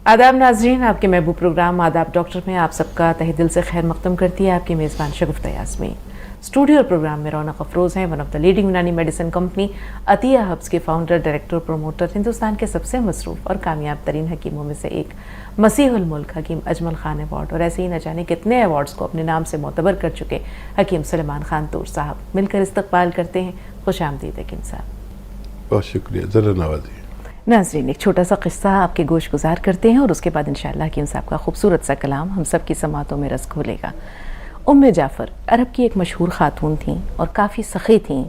आदाब नाजरीन, आपके महबूब प्रोग्राम आदाब डॉक्टर में आप सबका तहे दिल से खैर मकदम करती है आपकी मेज़बान शगुफ्ता यास्मीन। स्टूडियो और प्रोग्राम में रौनक अफरोज़ हैं, वन ऑफ द लीडिंग यूनानी मेडिसिन कंपनी अतिया हब्स के फाउंडर, डायरेक्टर, प्रमोटर, हिंदुस्तान के सबसे मसरूफ़ और कामयाब तरीन हकीमों में से एक, मसीहुल मुल्क हकीम अजमल खान अवार्ड और ऐसे ही न जाने कितने अवार्ड्स को अपने नाम से मोतबर कर चुके हकीम सुलेमान खान तूर साहब मिलकर इस्तकबाल करते हैं। खुश आमदीद हकीम साहब। बहुत शुक्रिया, ज़रा नवाजी। नाज़रीन, एक छोटा सा किस्सा आपके गोश गुजार करते हैं और उसके बाद इंशाअल्लाह हकीम साहब का खूबसूरत सा कलाम हम सब की समातों में रस घोलेगा। उम्मे जाफ़र अरब की एक मशहूर खातून थीं और काफ़ी सखी थीं।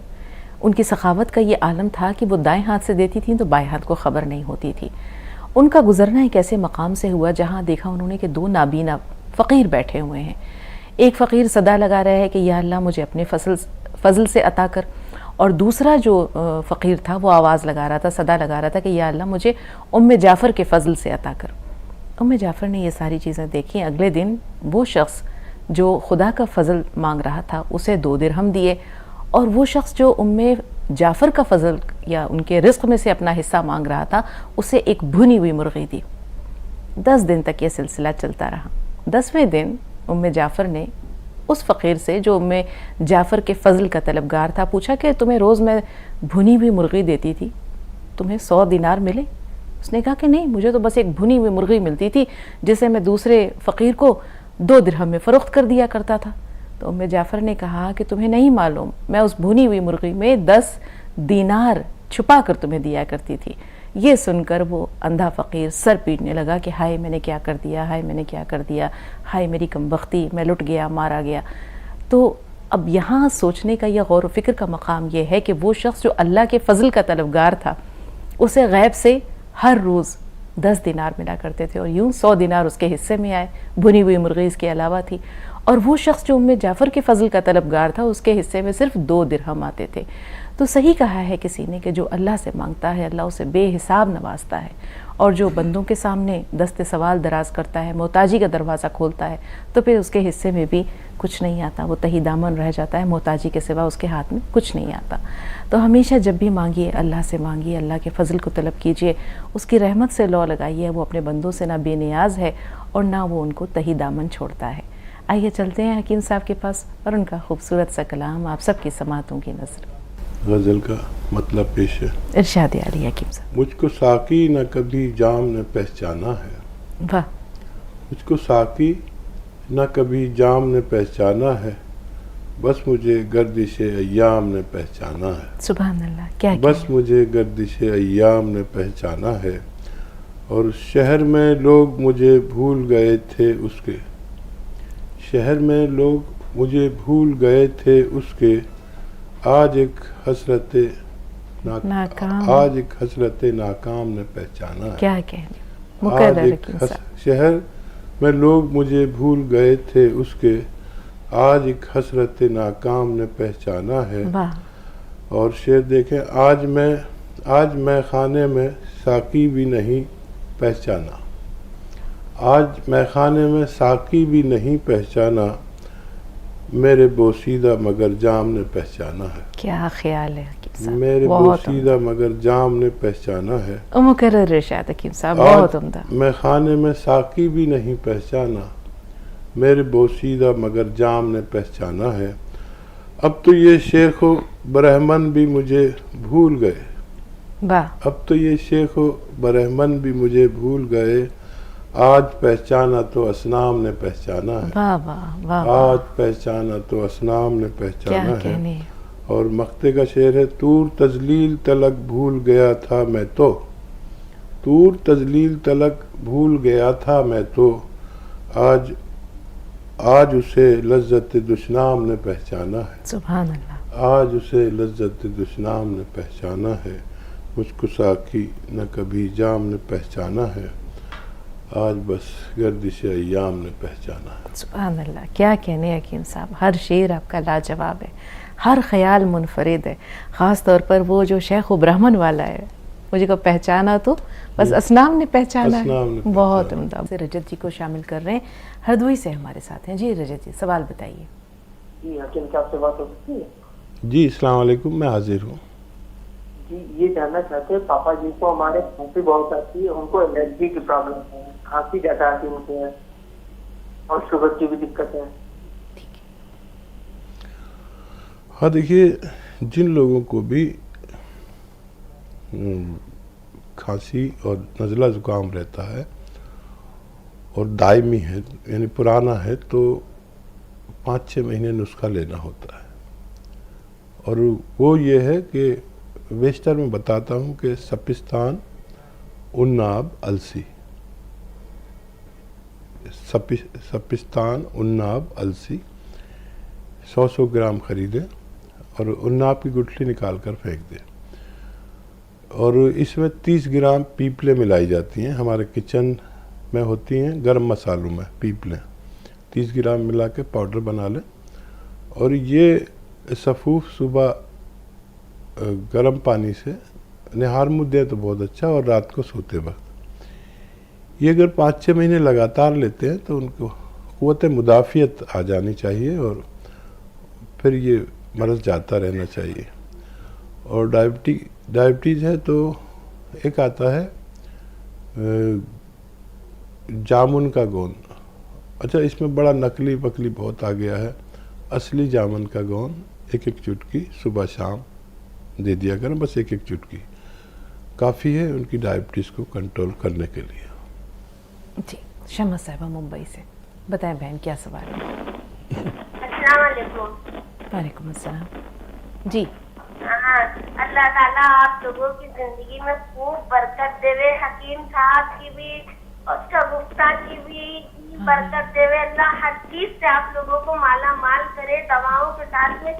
उनकी सखावत का ये आलम था कि वो दाएं हाथ से देती थीं तो बाएं हाथ को ख़बर नहीं होती थी। उनका गुजरना एक ऐसे मकाम से हुआ जहाँ देखा उन्होंने कि दो नाबीना फ़कीर बैठे हुए हैं। एक फ़कीर सदा लगा रहा है कि या अल्लाह मुझे अपने फजल से अता कर, और दूसरा जो फ़कीर था वो आवाज़ लगा रहा था, सदा लगा रहा था कि या अल्लाह मुझे उम्मे जाफ़र के फ़ज़ल से अता कर। उम्मे जाफ़र ने ये सारी चीज़ें देखी। अगले दिन वो शख्स जो खुदा का फ़ज़ल मांग रहा था उसे 2 दिरहम दिए, और वो शख्स जो उम्मे जाफ़र का फ़ज़ल या उनके रिज़्क़ में से अपना हिस्सा मांग रहा था उसे एक भुनी हुई मुर्गी दी। 10 दिन तक ये सिलसिला चलता रहा। 10वें दिन उम्मे जाफ़र ने उस फ़कीर से जो उम्मे जाफ़र के फ़ज़ल का तलबगार था पूछा कि तुम्हें रोज़ मैं भुनी हुई मुर्गी देती थी, तुम्हें 100 दिनार मिले? उसने कहा कि नहीं, मुझे तो बस एक भुनी हुई मुर्गी मिलती थी जिसे मैं दूसरे फ़कीर को 2 दिरहम में फ़रोख्त कर दिया करता था। तो उम्मे जाफ़र ने कहा कि तुम्हें नहीं मालूम, मैं उस भुनी हुई मुर्गी में 10 दीनार छुपा कर तुम्हें दिया करती थी। ये सुनकर वो अंधा फ़कीर सर पीटने लगा कि हाय मैंने क्या कर दिया, हाय मैंने क्या कर दिया, हाय मेरी कमबख्ती, मैं लुट गया, मारा गया। तो अब यहाँ सोचने का या गौर व फिक्र का मकाम ये है कि वो शख्स जो अल्लाह के फ़ज़ल का तलबगार था उसे गैब से हर रोज़ 10 दिनार मिला करते थे और यूँ 100 दिनार उसके हिस्से में आए। भुनी हुई मुर्गी इसके अलावा थी। और वो शख्स जो उम्मे जाफ़र के फ़ज़ल का तलबगार था उसके हिस्से में सिर्फ 2 दिरहम आते थे। तो सही कहा है किसी ने कि जो अल्लाह से मांगता है अल्लाह उसे बेहिसाब नवाजता है, और जो बंदों के सामने दस्ते सवाल दराज करता है, मोहताजी का दरवाज़ा खोलता है, तो फिर उसके हिस्से में भी कुछ नहीं आता, वो तही दामन रह जाता है, मोहताजी के सिवा उसके हाथ में कुछ नहीं आता। तो हमेशा जब भी मांगिए अल्लाह से मांगिए, अल्लाह के फ़ज़ल को तलब कीजिए, उसकी रहमत से लौ लगाइए। वो अपने बंदों से ना बेनियाज है और ना वो उनको तही दामन छोड़ता है। आइए चलते हैं हकीम साहब के पास और उनका खूबसूरत सा कलाम आप सबकी समातों की नज़र। गज़ल का मतलब पेश है। इरशाद आली हकीम साहब। मुझको साकी न कभी जाम ने पहचाना है, वाह। मुझको साकी न कभी जाम ने पहचाना है, बस मुझे गर्दिश अय्याम ने पहचाना है। सुभान अल्लाह, क्या बस मुझे गर्दिश अय्याम ने पहचाना है, और शहर में लोग मुझे भूल गए थे उसके, शहर में लोग मुझे भूल गए थे उसके, आज एक हसरत नाकाम, आज एक हसरत नाकाम ने पहचाना है। क्या कहने मुकर्रर हकीम साहब। शहर में लोग मुझे भूल गए थे उसके, आज एक हसरत नाकाम ने पहचाना है। वाह। और शेर देखें, आज मैं खाने में साकी भी नहीं पहचाना, आज मैं खाने में साकी भी नहीं पहचाना, मेरे बोसीदा मगर जाम ने पहचाना है। क्या ख्याल है हकीम साहब, मेरे बोसीदा मगर जाम ने पहचाना है। मुकर्रर इरशाद हकीम साहब, बहुत उम्दा। मैं खाने में साकी भी नहीं पहचाना, मेरे बोसीदा मगर जाम ने पहचाना है। अब तो ये शेख व बरहमन भी मुझे भूल गए, वाह। अब तो ये शेख व बरहमन भी मुझे भूल गए, आज पहचाना तो असनाम ने पहचाना है। वाह वाह वाह। आज पहचाना तो असनाम ने पहचाना क्या कहने। है। और मक्ते का शेर है, तूर तजलील तलक भूल गया था मैं तो, तूर तजलील तलक भूल गया था मैं तो, आज उसे लज्जत दुश्नाम ने पहचाना है। सुभान अल्लाह। आज उसे लज्जत दुश्नाम ने पहचाना है, मुझको साकी न कभी जाम ने पहचाना है, आज बस गर्दिश अय्याम ने पहचाना है। सुभान अल्लाह, क्या कहने हकीम साहब। हर शेर आपका लाजवाब है, हर ख्याल मुनफरिद है। ख़ास तौर पर वो जो शेख ब्राह्मण वाला है, मुझे को पहचाना तो बस असनाम ने पहचाना है। बहुत उम्दा। रजत जी को शामिल कर रहे हैं, हरदोई से हमारे साथ हैं। जी रजत जी, सवाल बताइए। जी हकीम साहब से बात हो सकती है? जी अस्सलाम वालेकुम, मैं हाजिर हूँ। जी ये जानना चाहते हैं, पापा जी को हमारे खांसी बहुत आती है, उनको एलर्जी की प्रॉब्लम है, खांसी ज्यादा आती मुझे और शुगर की भी दिक्कत है। हाँ देखिए, जिन लोगों को भी खांसी और नज़ला ज़ुकाम रहता है और दायमी है यानी पुराना है, तो 5-6 महीने नुस्खा लेना होता है। और वो ये है कि बेशतर मैं बताता हूँ कि सपिस्तान, उन्नाब, अलसी, सपिस्तान, उन्नाब, अलसी 100 ग्राम खरीदें और उन्नाब की गुठली निकाल कर फेंक दें। और इसमें 30 ग्राम पीपलें मिलाई जाती हैं, हमारे किचन में होती हैं, गरम मसालों में पीपलें 30 ग्राम मिला के पाउडर बना लें। और ये सफ़ूफ सुबह गर्म पानी से निहार मुँह दें तो बहुत अच्छा, और रात को सोते वक्त ये अगर 5-6 महीने लगातार लेते हैं तो उनको क़ुव्वत मुदाफ़ियत आ जानी चाहिए और फिर ये मर्ज़ जाता रहना चाहिए। और डायबिटीज़ है तो एक आता है जामुन का गोंद। अच्छा, इसमें बड़ा नकली पकली बहुत आ गया है। असली जामुन का गोंद 1-1 चुटकी सुबह शाम दे दिया करें, बस 1-1 चुटकी काफ़ी है उनकी डायबिटीज़ को कंट्रोल करने के लिए। जी, शमा साहिबा मुंबई से, बताएं बहन क्या सवाल है? अस्सलाम वालेकुम। वालेकुम अस्सलाम। जी, हाँ, अल्लाह ताला आप लोगों की जिंदगी में खूब बरकत देवे, हकीम साहब की भी और शगुफ्ता की भी बरकत देवे। अल्लाह हर चीज से आप लोगों को माला माल करे, दवाओं के साथ में।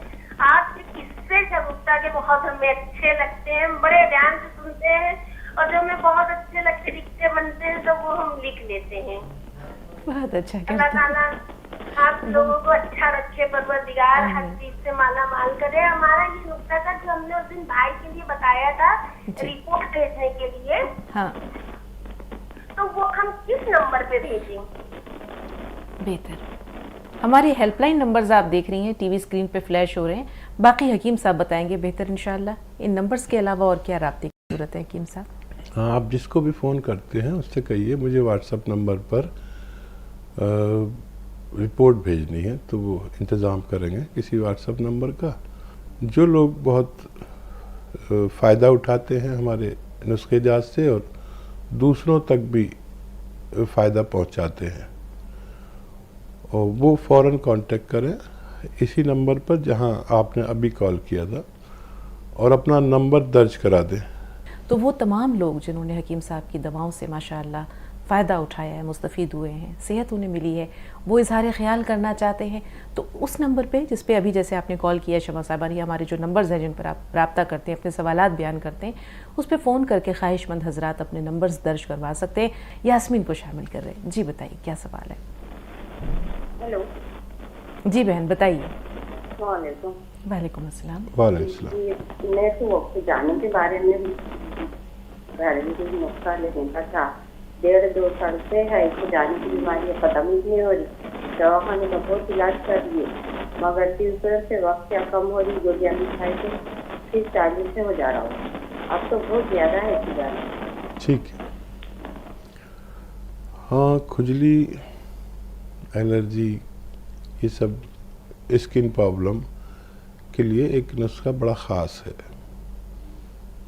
आपके किस्से शगुफ्ता के बहुत हमें अच्छे लगते हैं, बड़े ध्यान से सुनते हैं, और जो हमें बहुत अच्छे लगते दिखते बनते हैं तो वो हम लिख लेते हैं। बहुत अच्छा अल्लाह करते हैं। ताला आप लोगों को अच्छा रखे, परवरदिगार हर चीज से माला माल करे। हमारा ये नुक्ता था जो हमने उस दिन भाई के लिए बताया था रिपोर्ट भेजने के लिए, हाँ, तो वो हम किस नंबर पे भेजें? बेहतर। हमारी हेल्पलाइन नंबर्स आप देख रही हैं, टीवी स्क्रीन पे फ्लैश हो रहे हैं। बाकी हकीम साहब बताएंगे बेहतर इंशाल्लाह। इन नंबर्स के अलावा और क्या राब्ते की जरूरत है हकीम साहब? हाँ, आप जिसको भी फ़ोन करते हैं उससे कहिए मुझे व्हाट्सएप नंबर पर रिपोर्ट भेजनी है, तो वो इंतज़ाम करेंगे किसी व्हाट्सएप नंबर का। जो लोग बहुत फ़ायदा उठाते हैं हमारे नुस्खे जात से और दूसरों तक भी फ़ायदा पहुंचाते हैं, और वो फ़ौरन कांटेक्ट करें इसी नंबर पर जहां आपने अभी कॉल किया था, और अपना नंबर दर्ज करा दें। तो वो तमाम लोग जिन्होंने हकीम साहब की दवाओं से माशाअल्लाह फ़ायदा उठाया है, मुस्तफ़ीद हुए हैं, सेहत उन्हें मिली है, वो इज़हार ख्याल करना चाहते हैं, तो उस नंबर पे जिस पे अभी जैसे आपने कॉल किया शमा साहबा, ये हमारे जो नंबर्स हैं जिन पर आप रब्ता करते हैं, अपने सवालात बयान करते हैं, उस पर फ़ोन करके ख्वाहिशमंद हजरात अपने नंबर्स दर्ज करवा सकते हैं। यास्मीन को शामिल कर रहे हैं। जी बताइए क्या सवाल है? हेलो जी बहन बताइए। वालेकुम। वालेकुम अस्सलाम। वालेकुम। मैं तो वक्त जाने के बारे में नुस्खा लेने का था। 1.5-2 साल से है इसको जाने की बीमारी खत्म ही नहीं हो रही। दवाखाने में बहुत इलाज कर लिए, मगर 3 से वक्त क्या कम हो रही, गोलियां भी खाई तो फिर 40 से हो जा रहा हूँ। अब तो बहुत ज़्यादा है इधर। ठीक है। हाँ, खुजली, एलर्जी, ये सब स्किन प्रॉब्लम के लिए एक नुस्खा बड़ा ख़ास है,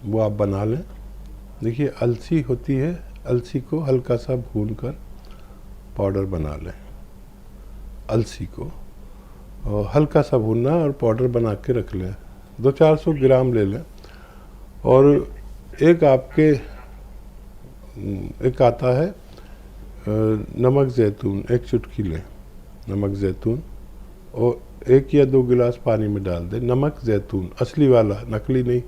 वो आप बना लें। देखिए, अलसी होती है, अलसी को हल्का सा भूनकर पाउडर बना लें। अलसी को और हल्का सा भूनना और पाउडर बना के रख लें। 200-400 ग्राम ले लें। और एक आपके एक आता है नमक ज़ैतून, 1 चुटकी लें नमक ज़ैतून, और 1 या 2 गिलास पानी में डाल दें। नमक ज़ैतून असली वाला, नकली नहीं।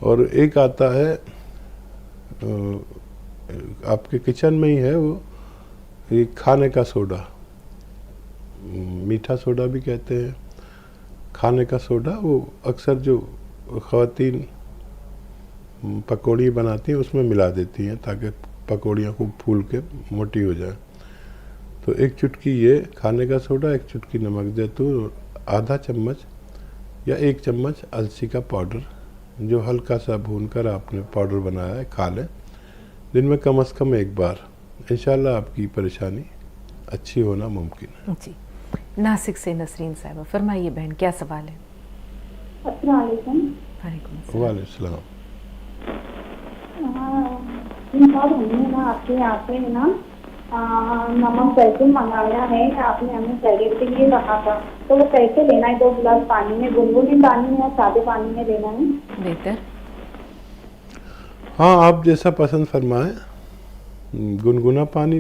और एक आता है आपके किचन में ही है, वो ये खाने का सोडा, मीठा सोडा भी कहते हैं, खाने का सोडा। वो अक्सर जो ख़वातीन पकौड़ी बनाती हैं उसमें मिला देती हैं ताकि पकौड़ियाँ खूब फूल के मोटी हो जाए। तो 1 चुटकी ये खाने का सोडा, 1 चुटकी नमक ज़ैतून, और आधा चम्मच या 1 चम्मच अलसी का पाउडर, जो हल्का सा भूनकर आपने पाउडर बनाया है, खा लें। दिन में कम से कम 1 बार इंशाल्लाह आपकी परेशानी अच्छी होना मुमकिन है। जी, नासिक से नसरीन साहिबा, फरमाइए बहन, क्या सवाल है? अस्सलाम वालेकुम। वालेकुम अस्सलाम। वालेकुम सलाम। हमने ना आपके यहाँ पे ना नमक जैतून मंगाया है, आपने हमें पीरियड के लिए कहा था, तो वो कैसे लेना है? 2 गिलास पानी में, गुनगुने पानी में या सादे पानी में लेना है? बेहतर। हाँ, आप जैसा पसंद फरमाएं, गुनगुना पानी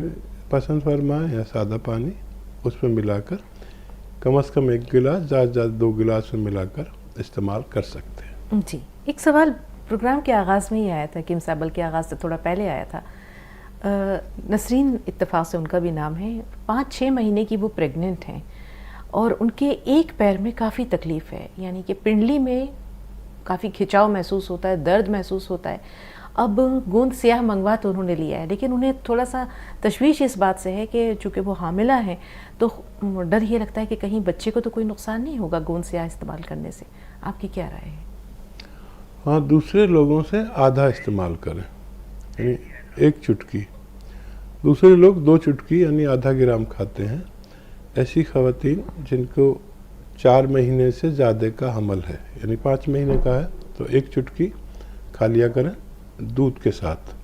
पसंद फरमाएं या सादा पानी, उसमें मिलाकर कम से कम 1 गिलास, ज़्यादा से ज़्यादा 2 गिलास में मिलाकर इस्तेमाल कर सकते हैं। जी, एक सवाल प्रोग्राम के आगाज़ में ही आया था, किम साहब के आगाज़ से थोड़ा पहले आया था। नसरीन इत्तेफाक से उनका भी नाम है, 5-6 महीने की वो प्रेग्नेंट हैं और उनके एक पैर में काफ़ी तकलीफ़ है, यानी कि पिंडली में काफ़ी खिंचाव महसूस होता है, दर्द महसूस होता है। अब गोंद स्याह मंगवा तो उन्होंने लिया है, लेकिन उन्हें थोड़ा सा तशवीश इस बात से है कि चूँकि वो हामिला हैं तो डर ये लगता है कि कहीं बच्चे को तो कोई नुकसान नहीं होगा गोंद स्याह इस्तेमाल करने से। आपकी क्या राय है? हाँ, दूसरे लोगों से आधा इस्तेमाल करें, यानी 1 चुटकी, दूसरे लोग 2 चुटकी यानी आधा ग्राम खाते हैं। ऐसी ख़वातीन जिनको 4 महीने से ज़्यादा का हमल है, यानी 5 महीने का है, तो 1 चुटकी खा लिया करें दूध के साथ,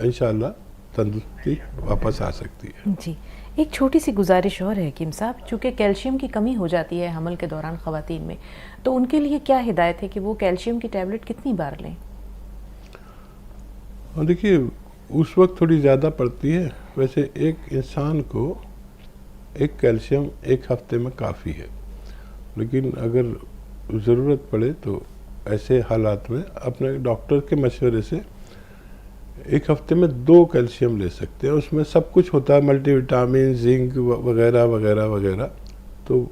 इंशाल्लाह तंदुरुस्ती वापस आ सकती है। जी, एक छोटी सी गुजारिश और है किम साहब, चूँकि कैल्शियम की कमी हो जाती है हमल के दौरान ख़वातीन में, तो उनके लिए क्या हिदायत है कि वो कैल्शियम की टैबलेट कितनी बार लें? और देखिए, उस वक्त थोड़ी ज़्यादा पड़ती है, वैसे एक इंसान को 1 कैल्शियम 1 हफ्ते में काफ़ी है, लेकिन अगर ज़रूरत पड़े तो ऐसे हालात में अपने डॉक्टर के मशवरे से 1 हफ्ते में 2 कैल्शियम ले सकते हैं। उसमें सब कुछ होता है, मल्टीविटामिन, जिंक वगैरह वगैरह वगैरह, तो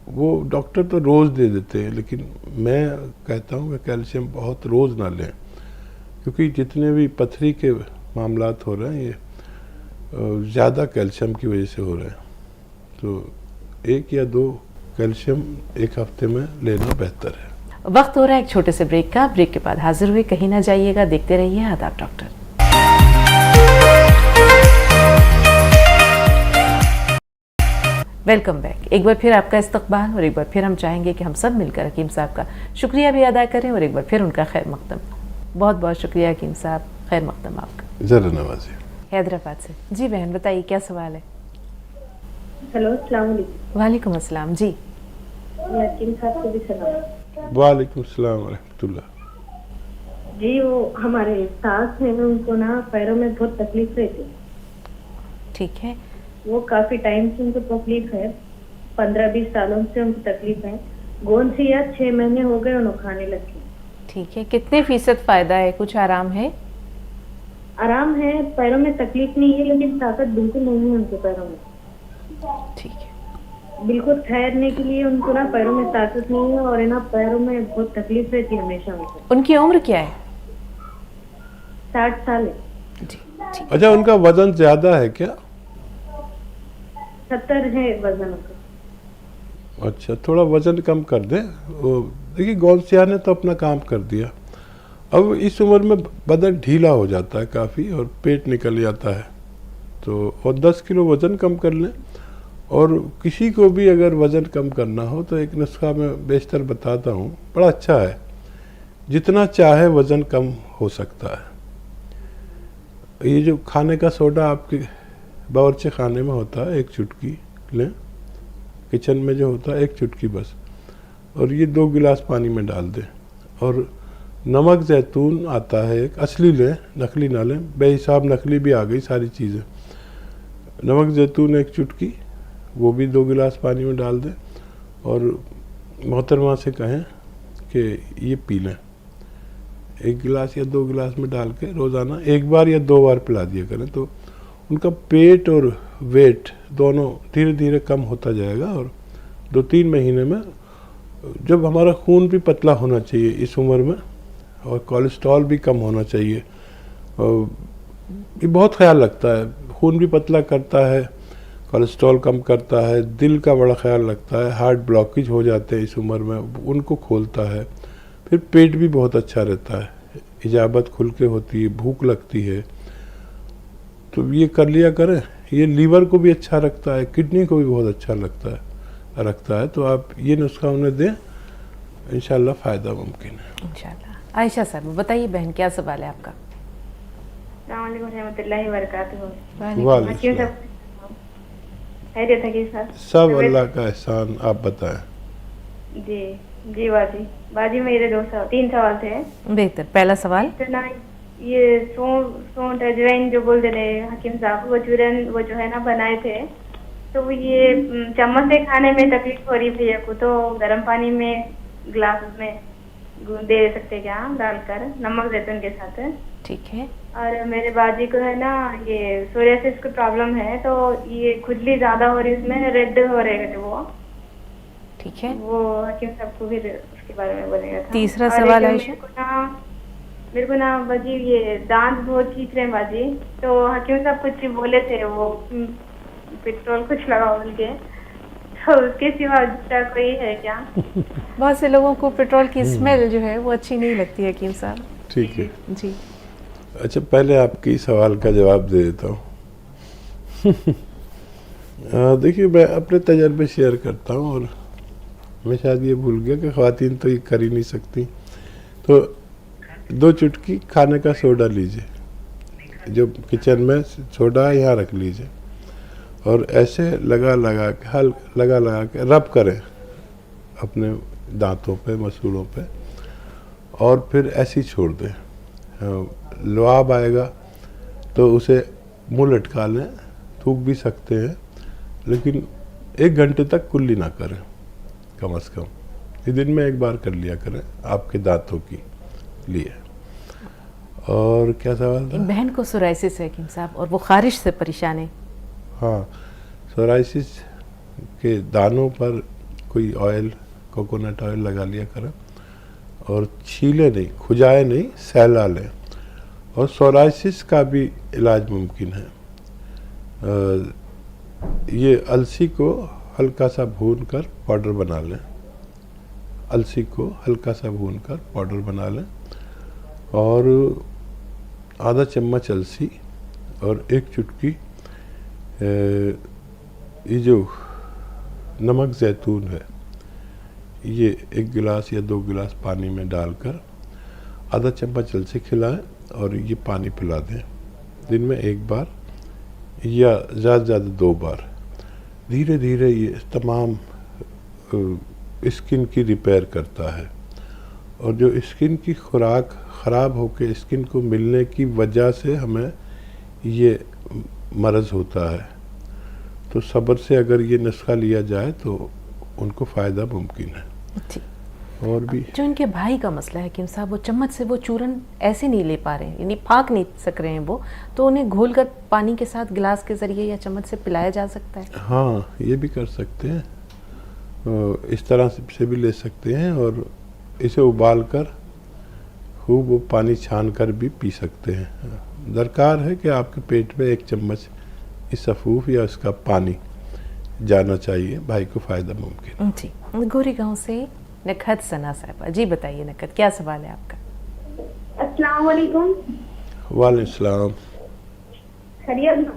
वो डॉक्टर तो रोज़ दे देते हैं, लेकिन मैं कहता हूँ कि कैल्शियम बहुत रोज़ ना लें, क्योंकि जितने भी पथरी के मामलात हो रहे हैं ये ज़्यादा कैल्शियम की वजह से हो रहे हैं, तो 1 या 2 कैल्शियम 1 हफ्ते में लेना बेहतर है। वक्त हो रहा है एक छोटे से ब्रेक का, ब्रेक के बाद हाजिर हुए, कहीं ना जाइएगा, देखते रहिए आदाब डॉक्टर। Welcome back. एक बार फिर आपका इस्तकबाल और एक बार फिर हम चाहेंगे कि हम सब मिलकर हकीम साहब का शुक्रिया भी अदा करें और एक बार फिर उनका खैर मकदम। बहुत बहुत शुक्रिया हकीम साहब, खैर मकदम आपका। ज़रा नवाजी हैदराबाद से। जी बहन, बताइए क्या सवाल है? हेलो, अस्सलाम वालेकुम। वालेकुम अस्सलाम। जी हकीम साहब को भी सलाम। वालेकुम सलाम व रहमतुल्लाह। जी, वो हमारे सास हैं, उनको ना पैरों में बहुत तकलीफ रहती है। ठीक है। वो काफी टाइम से उनको तकलीफ है, 15-20 सालों से उनको तकलीफ है। गोंद से या 6 महीने हो गए उन्होंने खाने लगी। ठीक है, कितने फीसद फायदा है? कुछ आराम है? आराम है, पैरों में तकलीफ नहीं है, लेकिन ताकत बिल्कुल नहीं है उनके पैरों में। ठीक है। बिल्कुल ठहरने के लिए उनको ना पैरों में ताकत नहीं है और ना पैरों में बहुत तकलीफ रहती है हमेशा उनको। उनकी उम्र क्या है? 60 साल है। जी ठीक। अच्छा, उनका वजन ज़्यादा है क्या? 70 है वजन उनका। अच्छा, थोड़ा वजन कम कर दें। वो देखिए, गोंद स्याह ने तो अपना काम कर दिया, अब इस उम्र में बदन ढीला हो जाता है काफ़ी और पेट निकल जाता है, तो और 10 किलो वज़न कम कर लें। और किसी को भी अगर वज़न कम करना हो तो एक नुस्खा मैं बेशतर बताता हूँ, बड़ा अच्छा है, जितना चाहे वज़न कम हो सकता है। ये जो खाने का सोडा आपके बावर्ची खाने में होता है, 1 चुटकी लें, किचन में जो होता है 1 चुटकी बस, और ये 2 गिलास पानी में डाल दें। और नमक जैतून आता है एक, असली लें, नकली ना लें, बेहिसाब नकली भी आ गई सारी चीज़ें। नमक जैतून 1 चुटकी, वो भी 2 गिलास पानी में डाल दें और मोहतरमा से कहें कि ये पी लें, 1 गिलास या 2 गिलास में डाल के रोज़ाना 1 बार या 2 बार पिला दिया करें, तो उनका पेट और वेट दोनों धीरे धीरे कम होता जाएगा। और 2-3 महीने में, जब हमारा खून भी पतला होना चाहिए इस उम्र में और कोलेस्ट्रॉल भी कम होना चाहिए, और ये बहुत ख्याल रखता है, खून भी पतला करता है, कोलेस्ट्रॉल कम करता है, दिल का बड़ा ख्याल रखता है, हार्ट ब्लॉकेज हो जाते हैं इस उम्र में, उनको खोलता है। फिर पेट भी बहुत अच्छा रहता है, इजाबत खुल के होती है, भूख लगती है। तो ये कर लिया करें। ये लीवर को भी अच्छा रखता है, किडनी को भी बहुत अच्छा रखता है। तो आप ये नुस्खा उन्हें दें, इंशाल्लाह फ़ायदा मुमकिन है। इंशाल्लाह। आयशा साहब बताइए बहन, क्या सवाल है आपका? अस्सलामुअलैकुम रहमतुल्लाहि व बरकातुहू। वालेकुम सब खैरियत है कि सर? सब अल्लाह का एहसान। आप बताएं। जी जी बाजी मेरे 3 सवाल थे। बेहतर। पहला सवाल, तो ना ये सौंठ अजवाइन जो बोल रहे हकीम साहब, वो चूरन वो जो है ना बनाए थे, तो ये चम्मच से खाने में तकलीफ हो रही भैया को, तो गर्म पानी में गिलास में दे सकते क्या डालकर नमक जैतून के साथ? ठीक है। और मेरे बाजी को है ना ये सोरियासिस की प्रॉब्लम है, तो ये खुजली ज्यादा हो रही, उसमें रेड हो रहे थे वो। ठीक है। वो हकीम साहब को भी उसके बारे में बोलेगा था। तीसरा और सवाल एक आयशा। मेरे को ना बाजी ये दांत बहुत खींच रहे हैं बाजी, तो हकीम साहब कुछ बोले थे वो पेट्रोल कुछ लगाओ बोल के, तो उसके सिवा दूसरा कोई है क्या? बहुत से लोगों को पेट्रोल की स्मेल जो है वो अच्छी नहीं लगती है हकीम साहब। ठीक है जी। अच्छा, पहले आपकी सवाल का जवाब दे देता हूँ। देखिए, मैं अपने तजर्बे शेयर करता हूँ, और मैं शायद ये भूल गया कि ख़वातीन तो ये कर ही नहीं सकती। तो 2 चुटकी खाने का सोडा लीजिए, जो किचन में सोडा है यहाँ रख लीजिए, और ऐसे लगा के रब करें अपने दांतों पे, मसूड़ों पे, और फिर ऐसे ही छोड़ दें। लुआब आएगा तो उसे मुंह लटका लें, थूक भी सकते हैं, लेकिन 1 घंटे तक कुल्ली ना करें कम से कम। ये दिन में 1 बार कर लिया करें आपके दांतों की लिए। और क्या सवाल था? बहन को सोराइसिस है हकीम साहब, और वो खारिश से परेशान है। हाँ, सोराइसिस के दानों पर कोई ऑयल, कोकोनट ऑयल लगा लिया करें, और छीले नहीं, खुजाए नहीं, सहला लें। और सोराइसिस का भी इलाज मुमकिन है। ये अलसी को हल्का सा भून कर पाउडर बना लें, अलसी को हल्का सा भून कर पाउडर बना लें, और आधा चम्मच अलसी और 1 चुटकी ये जो नमक जैतून है, ये 1 गिलास या 2 गिलास पानी में डालकर आधा चम्मच अलसी खिलाएं, और ये पानी पिला दें दिन में 1 बार या ज़्यादा से ज़्यादा 2 बार। धीरे धीरे ये तमाम स्किन की रिपेयर करता है, और जो स्किन की खुराक ख़राब होकर स्किन को मिलने की वजह से हमें ये मर्ज़ होता है। तो सब्र से अगर ये नुस्खा लिया जाए तो उनको फ़ायदा मुमकिन है। जी। और भी जो इनके भाई का मसला है हकीम साहब, वो चम्मच से वो चूरन ऐसे नहीं ले पा रहे हैं, यानी फाँक नहीं सक रहे हैं वो, तो उन्हें घोलकर पानी के साथ गिलास के ज़रिए या चम्मच से पिलाया जा सकता है? हाँ, ये भी कर सकते हैं, इस तरह से भी ले सकते हैं, और इसे उबाल कर खूब वो पानी छान कर भी पी सकते हैं। दरकार है कि आपके पेट में 1 चम्मच इस सफ़ूफ या इसका पानी जाना चाहिए, भाई को फ़ायदा मुमकिन। जी। गोरी गांव से नखत सना साहबा, जी बताइए नखत, क्या सवाल है आपका? अस्सलाम वालेकुम। वालेकुम सलाम। खैरियत?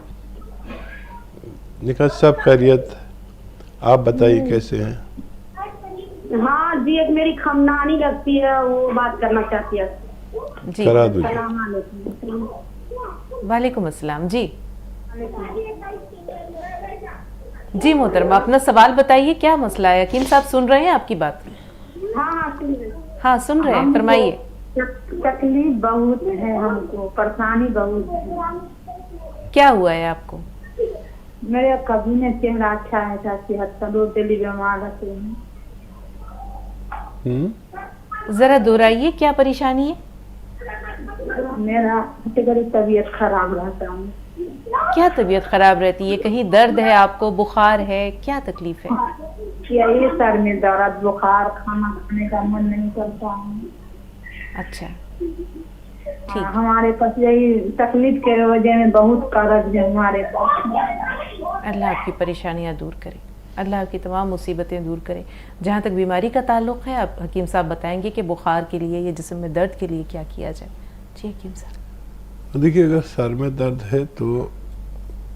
निखत सब खैरियत। आप बताइए कैसे हैं? हाँ जी, एक मेरी खमनानी लगती है, वो बात करना चाहती है। जी। करा दीजिए। अस्सलाम वालेकुम। वालेकुम अस्सलाम। जी जी मोहतरमा, अपना सवाल बताइए, क्या मसला है? हकीम साहब सुन रहे हैं आपकी बात? हाँ सुन रहे। हाँ सुन रहे हैं, फरमाइए। तकलीफ बहुत है हमको, परेशानी बहुत है। क्या हुआ है आपको? मेरे कभी ने चेहरा अच्छा है, सेहत का लोग दिल्ली बीमार रहते हैं। जरा दोहराइए, क्या परेशानी है? मेरा तबीयत खराब रहता है। क्या तबीयत खराब रहती है? कहीं दर्द है आपको, बुखार है, क्या तकलीफ है? यही सर में दर्द, बुखार, खाना खाने का मन नहीं करता है। अच्छा, ठीक। हमारे पास यही तकलीफ के वजह में बहुत कर्ज है हमारे पास। अल्लाह आपकी परेशानियां दूर करे, अल्लाह आपकी तमाम मुसीबतें दूर करे। जहाँ तक बीमारी का ताल्लुक़ है, आप हकीम साहब बताएंगे कि बुखार के लिए या जिस्म में दर्द के लिए क्या किया जाए। जी हकीम साहब। देखिए, अगर सर में दर्द है तो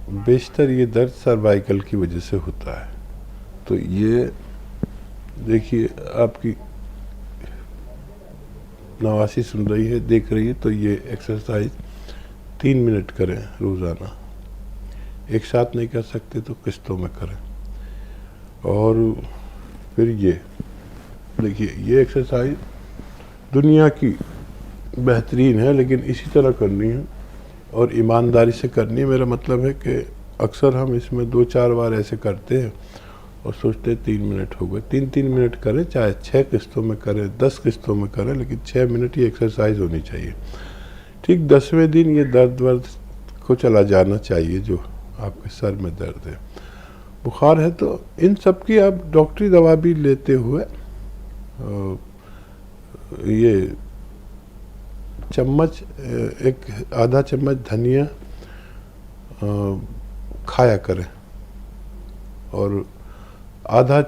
बेशतर ये दर्द सर्वाइकल की वजह से होता है। तो ये देखिए आपकी नवासी सुन रही है, देख रही है, तो ये एक्सरसाइज 3 मिनट करें रोज़ाना। एक साथ नहीं कर सकते तो किस्तों में करें। और फिर ये देखिए, ये एक्सरसाइज दुनिया की बेहतरीन है, लेकिन इसी तरह करनी है और ईमानदारी से करनी है। मेरा मतलब है कि अक्सर हम इसमें 2-4 बार ऐसे करते हैं और सोचते हैं 3 मिनट हो गए। 3-3 मिनट करें, चाहे 6 किस्तों में करें, 10 किस्तों में करें, लेकिन 6 मिनट ये एक्सरसाइज होनी चाहिए। ठीक 10वें दिन ये दर्द वर्द को चला जाना चाहिए जो आपके सर में दर्द है। बुखार है तो इन सब की आप डॉक्टरी दवा भी लेते हुए ये चम्मच, एक आधा चम्मच धनिया खाया करें और आधा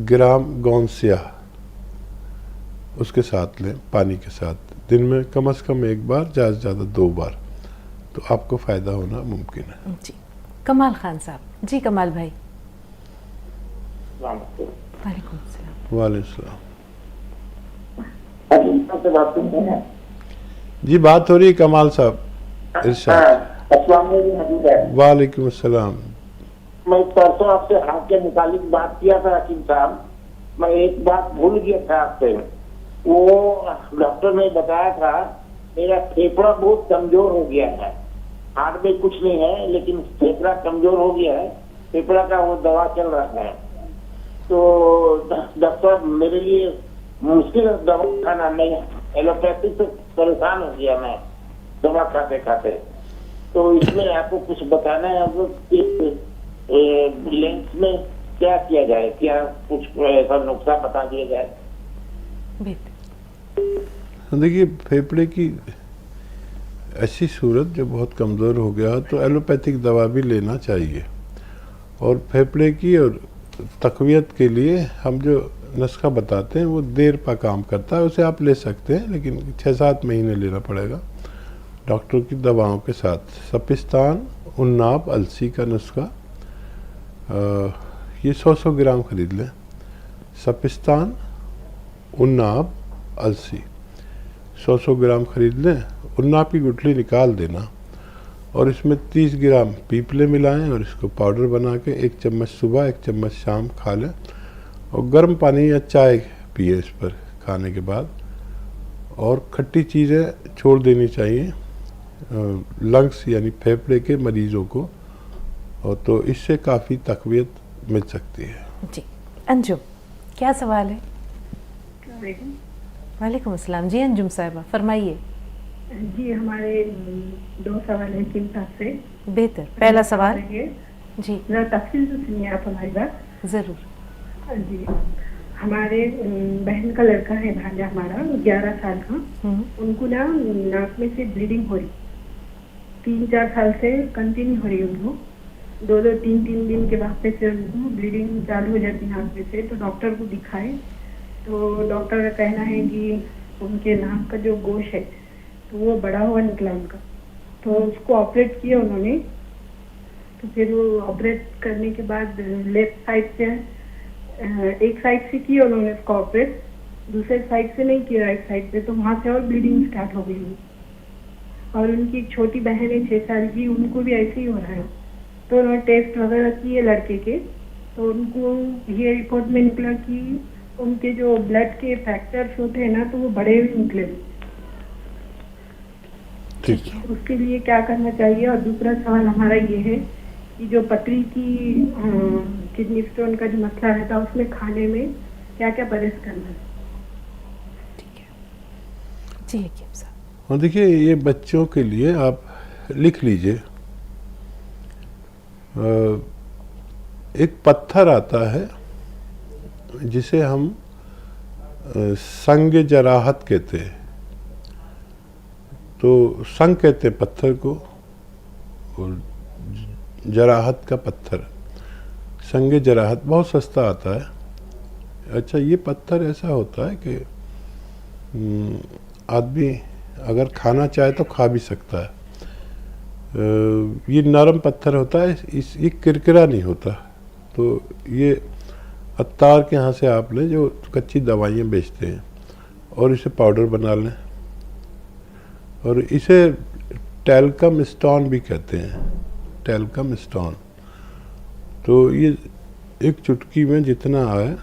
ग्राम गोंद स्याह उसके साथ लें पानी के साथ, दिन में कम से कम 1 बार, ज़्यादा से ज़्यादा 2 बार, तो आपको फ़ायदा होना मुमकिन है। जी कमाल खान साहब। जी कमाल भाई। वालेकुम सलाम। वालेकुम अस्सलाम जी, बात हो रही है कमाल साहब, इरशाद। वालेकुम अस्सलाम। मैं परसों आपसे हाथ के मुतालिक बात किया था हकीम साहब। मैं एक बात भूल गया था आपसे। वो डॉक्टर ने बताया था मेरा फेफड़ा बहुत कमजोर हो गया है। हार्ट में कुछ नहीं है, लेकिन फेफड़ा कमजोर हो गया है। फेफड़ा का वो दवा चल रहा है। तो डॉक्टर मेरे लिए मुश्किल दवा खाना नहीं है, एलोपैथी से परेशान हो गया मैं दवा खाते खाते। तो इसमें आपको कुछ बताना है, लेंस में क्या किया जाए, क्या कुछ ऐसा नुस्खा बता दिया जाए? देखिए, फेफड़े की ऐसी सूरत जो बहुत कमज़ोर हो गया तो एलोपैथिक दवा भी लेना चाहिए। और फेफड़े की और तक़वियत के लिए हम जो नुस्खा बताते हैं वो देर पर काम करता है, उसे आप ले सकते हैं, लेकिन 6-7 महीने लेना पड़ेगा डॉक्टर की दवाओं के साथ। सपिस्तान, उन्नाब, अलसी का नुस्खा, ये 100-100 ग्राम खरीद लें। सपिस्तान, उन्नाब, अलसी 100-100 ग्राम खरीद लें। उन्नाब की गुठली निकाल देना और इसमें 30 ग्राम पीपले मिलाएं और इसको पाउडर बना के 1 चम्मच सुबह 1 चम्मच शाम खा लें और गर्म पानी या चाय पिए इस पर खाने के बाद। और खट्टी चीज़ें छोड़ देनी चाहिए लंग्स यानी फेफड़े के मरीज़ों को, और तो इससे काफ़ी तक़वियत मिल सकती है। जी अंजुम, क्या सवाल है? वालेकुम अस्सलाम। जी अंजुम साहिबा फरमाइए। जी हमारे 2 सवाल है हकीम साहब से। बेहतर। पहला सवाल जी जरा तफसील से सुनिए आप हमारी बात। ज़रूर। जी हमारे बहन का लड़का है, भांजा हमारा 11 साल का। उनको ना नाक में से ब्लीडिंग हो रही, 3-4 साल से कंटिन्यू हो रही है उनको। 2-2, 3-3 दिन के बाद से उनको ब्लीडिंग चालू हो जाती नाक में से। तो डॉक्टर को दिखाए तो डॉक्टर का कहना है कि उनके नाक का जो गोश है तो वो बड़ा हुआ निकला उनका। तो उसको ऑपरेट किया उन्होंने। तो फिर वो ऑपरेट करने के बाद लेफ्ट साइड से, एक साइड से किया उन्होंने उसको ऑपरेट, दूसरे साइड से नहीं किया, राइट साइड से। तो वहाँ से और ब्लीडिंग स्टार्ट हो गई। और उनकी एक छोटी बहन है 6 साल की, उनको भी ऐसे ही हो रहा है। तो उन्होंने टेस्ट वगैरह किए लड़के के, तो उनको ये रिपोर्ट में निकला कि उनके जो ब्लड के फैक्टर्स होते हैं ना तो वो बड़े हुए निकले। ठीक है। उसके लिए क्या करना चाहिए? और दूसरा सवाल हमारा ये है कि जो पथरी की किडनी स्टोन का जो मसला रहता है उसमें खाने में क्या क्या परहेज करना है? ठीक है जी हकीम साहब। और देखिए, ये बच्चों के लिए आप लिख लीजिए, एक पत्थर आता है जिसे हम संग जराहत कहते हैं। तो संग कहते हैं पत्थर को, और जराहत का पत्थर, संग जराहत बहुत सस्ता आता है। अच्छा, ये पत्थर ऐसा होता है कि आदमी अगर खाना चाहे तो खा भी सकता है। ये नरम पत्थर होता है, ये किरकिरा नहीं होता। तो ये अत्तार के यहाँ से आप लें जो कच्ची दवाइयाँ बेचते हैं, और इसे पाउडर बना लें। और इसे टैल्कम स्टोन भी कहते हैं, टैल्कम स्टोन। तो ये एक चुटकी में जितना आए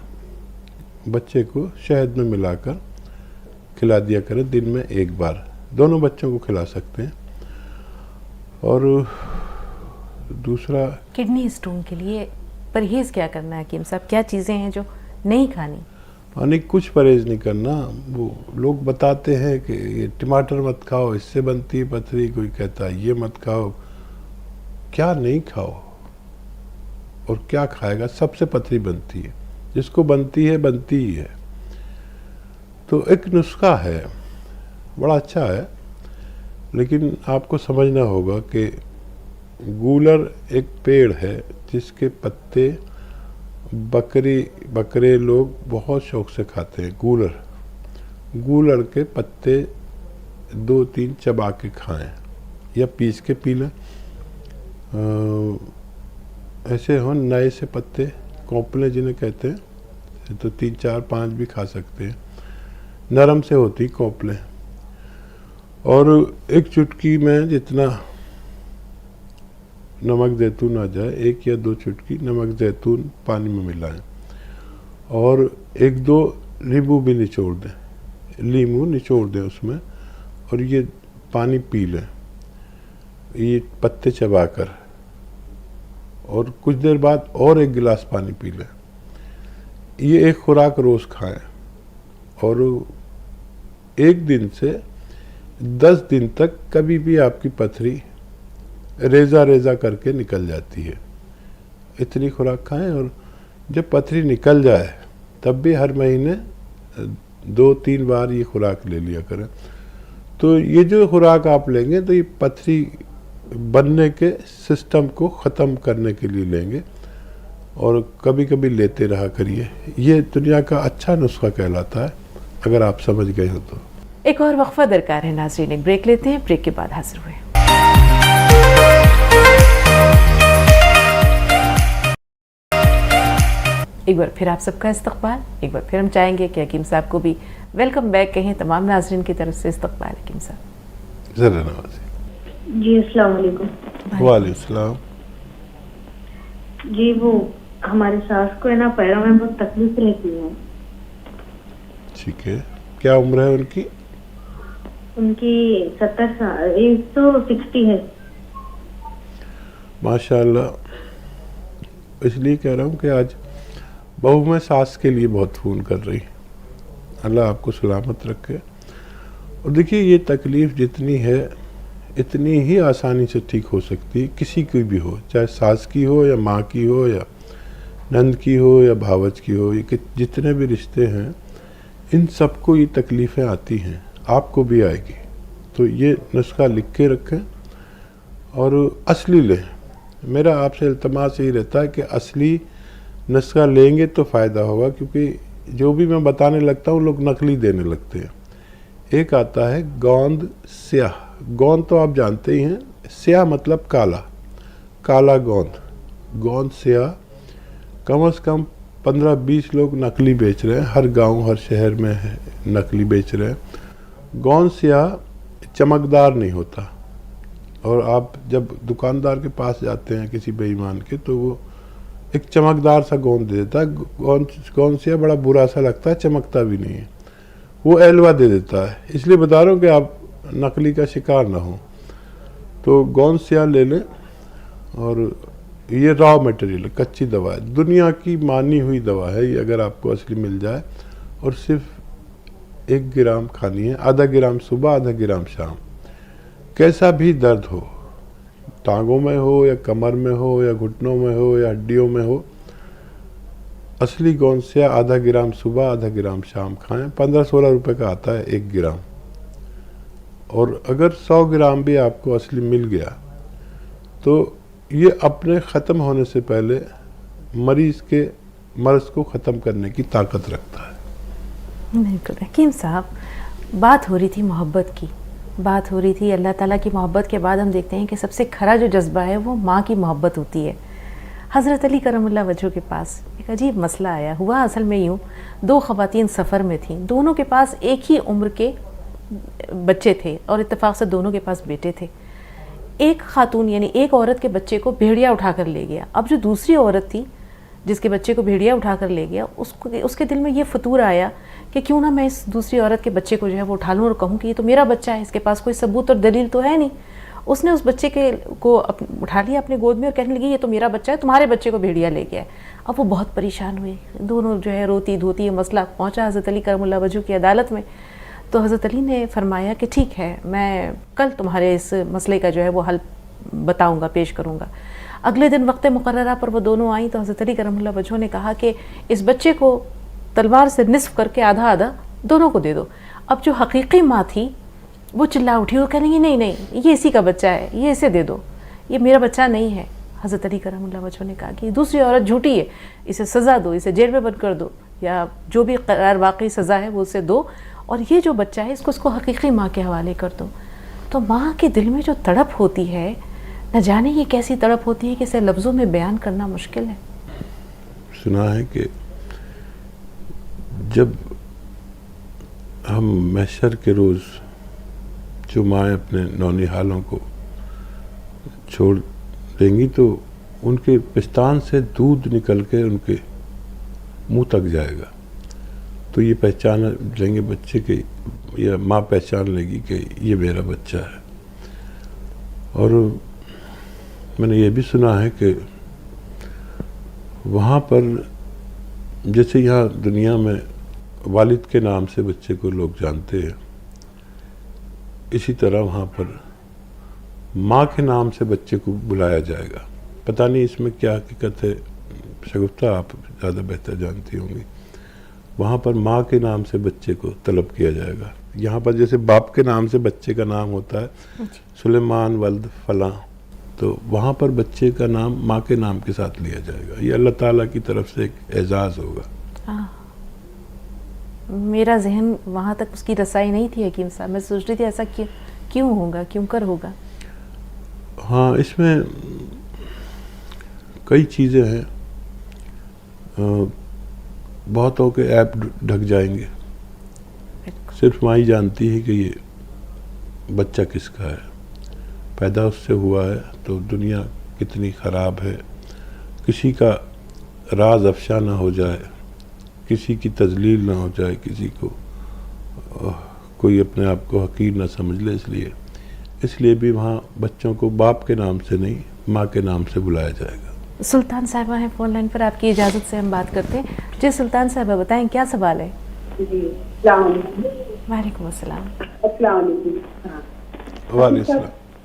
बच्चे को शहद में मिलाकर खिला दिया करें, दिन में एक बार। दोनों बच्चों को खिला सकते हैं। और दूसरा, किडनी स्टोन के लिए परहेज क्या करना है हकीम साहब? क्या चीज़ें हैं जो नहीं खानी? यानी कुछ परहेज नहीं करना। वो लोग बताते हैं कि ये टमाटर मत खाओ, इससे बनती है पथरी। कोई कहता है ये मत खाओ। क्या नहीं खाओ और क्या खाएगा? सबसे पथरी बनती है, जिसको बनती है बनती ही है। तो एक नुस्खा है, बड़ा अच्छा है, लेकिन आपको समझना होगा कि गूलर एक पेड़ है जिसके पत्ते बकरे लोग बहुत शौक से खाते हैं। गूलर के पत्ते 2-3 चबा के खाएं या पीस के पी लें। ऐसे हो नए से पत्ते, कोंपले जिन्हें कहते हैं, तो 3, 4, 5 भी खा सकते हैं। नरम से होती कोंपले। और एक चुटकी में जितना नमक जैतून आ जाए, 1 या 2 चुटकी नमक जैतून पानी में मिलाएं, और 1-2 नींबू भी निचोड़ दें, नींबू निचोड़ दें उसमें, और ये पानी पी लें, ये पत्ते चबाकर। और कुछ देर बाद और 1 गिलास पानी पी लें। ये एक खुराक रोज़ खाएं, और 1 दिन से 10 दिन तक कभी भी आपकी पथरी रेजा करके निकल जाती है। इतनी खुराक खाएं, और जब पथरी निकल जाए तब भी हर महीने 2-3 बार ये खुराक ले लिया करें। तो ये जो खुराक आप लेंगे तो ये पथरी बनने के सिस्टम को ख़त्म करने के लिए लेंगे, और कभी कभी लेते रहा करिए। ये दुनिया का अच्छा नुस्खा कहलाता है, अगर आप समझ गए हो तो। एक और वक्फा दरकार है नाज़रीन, एक ब्रेक लेते हैं, ब्रेक के बाद हाजिर हुए। एक बार फिर आप सबका इस्तकबाल। एक बार फिर हम चाहेंगे कि हकीम साहब को भी वेलकम बैक कहें। तमाम नाज़रीन की तरफ से इस्तकबाल हकीम साहब। ज़रा नवाज़ी। जी अस्सलाम वालेकुम। वालेकुम सलाम। जी वो हमारे सास को है ना पैरों में बहुत तकलीफ रहती है। ठीक है, क्या उम्र है उनकी? उनकी 70 साल, 160 है। माशाल्लाह। इसलिए कह रहा हूँ कि आज बहू में सास के लिए बहुत फ़ोन कर रही। अल्लाह आपको सलामत रखे। और देखिए, ये तकलीफ़ जितनी है इतनी ही आसानी से ठीक हो सकती है, किसी की भी हो, चाहे सास की हो या माँ की हो या नंद की हो या भावज की हो। ये जितने भी रिश्ते हैं, इन सबको ये तकलीफ़ें आती हैं, आपको भी आएगी। तो ये नुस्खा लिख के रखें और असली लें। मेरा आपसे इल्तमास यही रहता है कि असली नुस्खा लेंगे तो फ़ायदा होगा, क्योंकि जो भी मैं बताने लगता हूँ लोग नकली देने लगते हैं। एक आता है गोंद स्याह। गोंद तो आप जानते ही हैं, स्याह मतलब काला, काला गोंद स्याह। कम से कम 15-20 लोग नकली बेच रहे हैं, हर गांव हर शहर में है नकली बेच रहे हैं। गोंद स्याह चमकदार नहीं होता, और आप जब दुकानदार के पास जाते हैं किसी बेईमान के, तो वो एक चमकदार सा गोंद दे देता है। गोंद स्याह बड़ा बुरा सा लगता है, चमकता भी नहीं है, वो एलवा दे देता है। इसलिए बता रहा हूँ कि आप नकली का शिकार ना हो। तो गोंद स्याह ले लें, और ये रॉ मटेरियल, कच्ची दवा है, दुनिया की मानी हुई दवा है ये। अगर आपको असली मिल जाए, और सिर्फ 1 ग्राम खानी है, आधा ग्राम सुबह, आधा ग्राम शाम। कैसा भी दर्द हो, टांगों में हो या कमर में हो या घुटनों में हो या हड्डियों में हो, असली गोंद स्याह आधा ग्राम सुबह, आधा ग्राम शाम खाएं। 15-16 रुपए का आता है 1 ग्राम। और अगर 100 ग्राम भी आपको असली मिल गया, तो ये अपने ख़त्म होने से पहले मरीज़ के मर्ज़ को ख़त्म करने की ताकत रखता है। बिल्कुल हकीम साहब, बात हो रही थी मोहब्बत की, बात हो रही थी अल्लाह ताला की मोहब्बत के बाद हम देखते हैं कि सबसे खरा जो जज्बा है वो माँ की मोहब्बत होती है। हज़रत अली करमुल्लाह वजह के पास एक अजीब मसला आया। हुआ असल में यूँ, दो ख़वातीन सफ़र में थीं, दोनों के पास एक ही उम्र के बच्चे थे और इत्तेफाक से दोनों के पास बेटे थे। एक खातून यानी एक औरत के बच्चे को भेड़िया उठा कर ले गया। अब जो दूसरी औरत थी जिसके बच्चे को भेड़िया उठा कर ले गया, उसके दिल में ये फतूर आया कि क्यों ना मैं इस दूसरी औरत के बच्चे को जो है वो उठा लूँ और कहूँ कि ये तो मेरा बच्चा है, इसके पास कोई सबूत और दलील तो है नहीं। उसने उस बच्चे को उठा लिया अपने गोद में और कहने लगी ये तो मेरा बच्चा है, तुम्हारे बच्चे को भेड़िया ले गया है। अब वो बहुत परेशान हुई, दोनों जो है रोती धोती, ये मसला पहुँचा हज़रत अली करमुल्लाह वजह की अदालत में। तो हज़रत अली ने फरमाया कि ठीक है, मैं कल तुम्हारे इस मसले का जो है वो हल बताऊँगा, पेश करूँगा। अगले दिन वक्त मुकर्ररा पर वो दोनों आई तो हज़रत अली करमुल्लाह वजह ने कहा कि इस बच्चे को तलवार से निस्फ करके आधा आधा दोनों को दे दो। अब जो हकीकी माँ थी वो चिल्ला उठी और कहने लगी नहीं नहीं, ये इसी का बच्चा है, ये इसे दे दो, ये मेरा बच्चा नहीं है। हज़रत अली करमुल्लाह वजह ने कहा कि दूसरी औरत झूठी है, इसे सज़ा दो, इसे जेल में बंद कर दो या जो भी करार वाकई सज़ा है वो उसे दो, और ये जो बच्चा है इसको हकीकी माँ के हवाले कर दो। तो माँ के दिल में जो तड़प होती है, न जाने ये कैसी तड़प होती है कि इसे लफ्ज़ों में बयान करना मुश्किल है। सुना है कि जब हम महशर के रोज़ जो माएँ अपने नौनिहालों को छोड़ देंगी तो उनके पिस्तान से दूध निकल के उनके मुंह तक जाएगा, तो ये पहचान लेंगे बच्चे के, या माँ पहचान लेगी कि ये मेरा बच्चा है। और मैंने ये भी सुना है कि वहाँ पर जैसे यहाँ दुनिया में वालिद के नाम से बच्चे को लोग जानते हैं, इसी तरह वहाँ पर माँ के नाम से बच्चे को बुलाया जाएगा। पता नहीं इसमें क्या हकीकत है, शगुफ्ता आप ज़्यादा बेहतर जानती होंगी। वहाँ पर माँ के नाम से बच्चे को तलब किया जाएगा। यहाँ पर जैसे बाप के नाम से बच्चे का नाम होता है सुलेमान वल्द फलां, तो वहाँ पर बच्चे का नाम माँ के नाम के साथ लिया जाएगा। ये अल्लाह ताला की तरफ से एक एजाज़ होगा। मेरा जहन वहाँ तक उसकी रसाई नहीं थी हकीम साहब, मैं सोच रही थी ऐसा क्यों होगा, क्यों कर होगा। हाँ, इसमें कई चीज़ें हैं, बहुतों के ऐप ढक जाएंगे, सिर्फ माँ ही जानती है कि ये बच्चा किसका है, पैदा उससे हुआ है, तो दुनिया कितनी ख़राब है, किसी का राज अफशा ना हो जाए, किसी की तजलील ना हो जाए, किसी को कोई अपने आप को हकीर ना समझ ले। इसलिए भी वहाँ बच्चों को बाप के नाम से नहीं माँ के नाम से बुलाया जाएगा। सुल्तान साहिबा हैं फ़ोन लाइन पर, आपकी इजाज़त से हम बात करते हैं। जी सुल्तान साहिबा बताएं क्या सवाल है। जी वालेकुम अस्सलाम।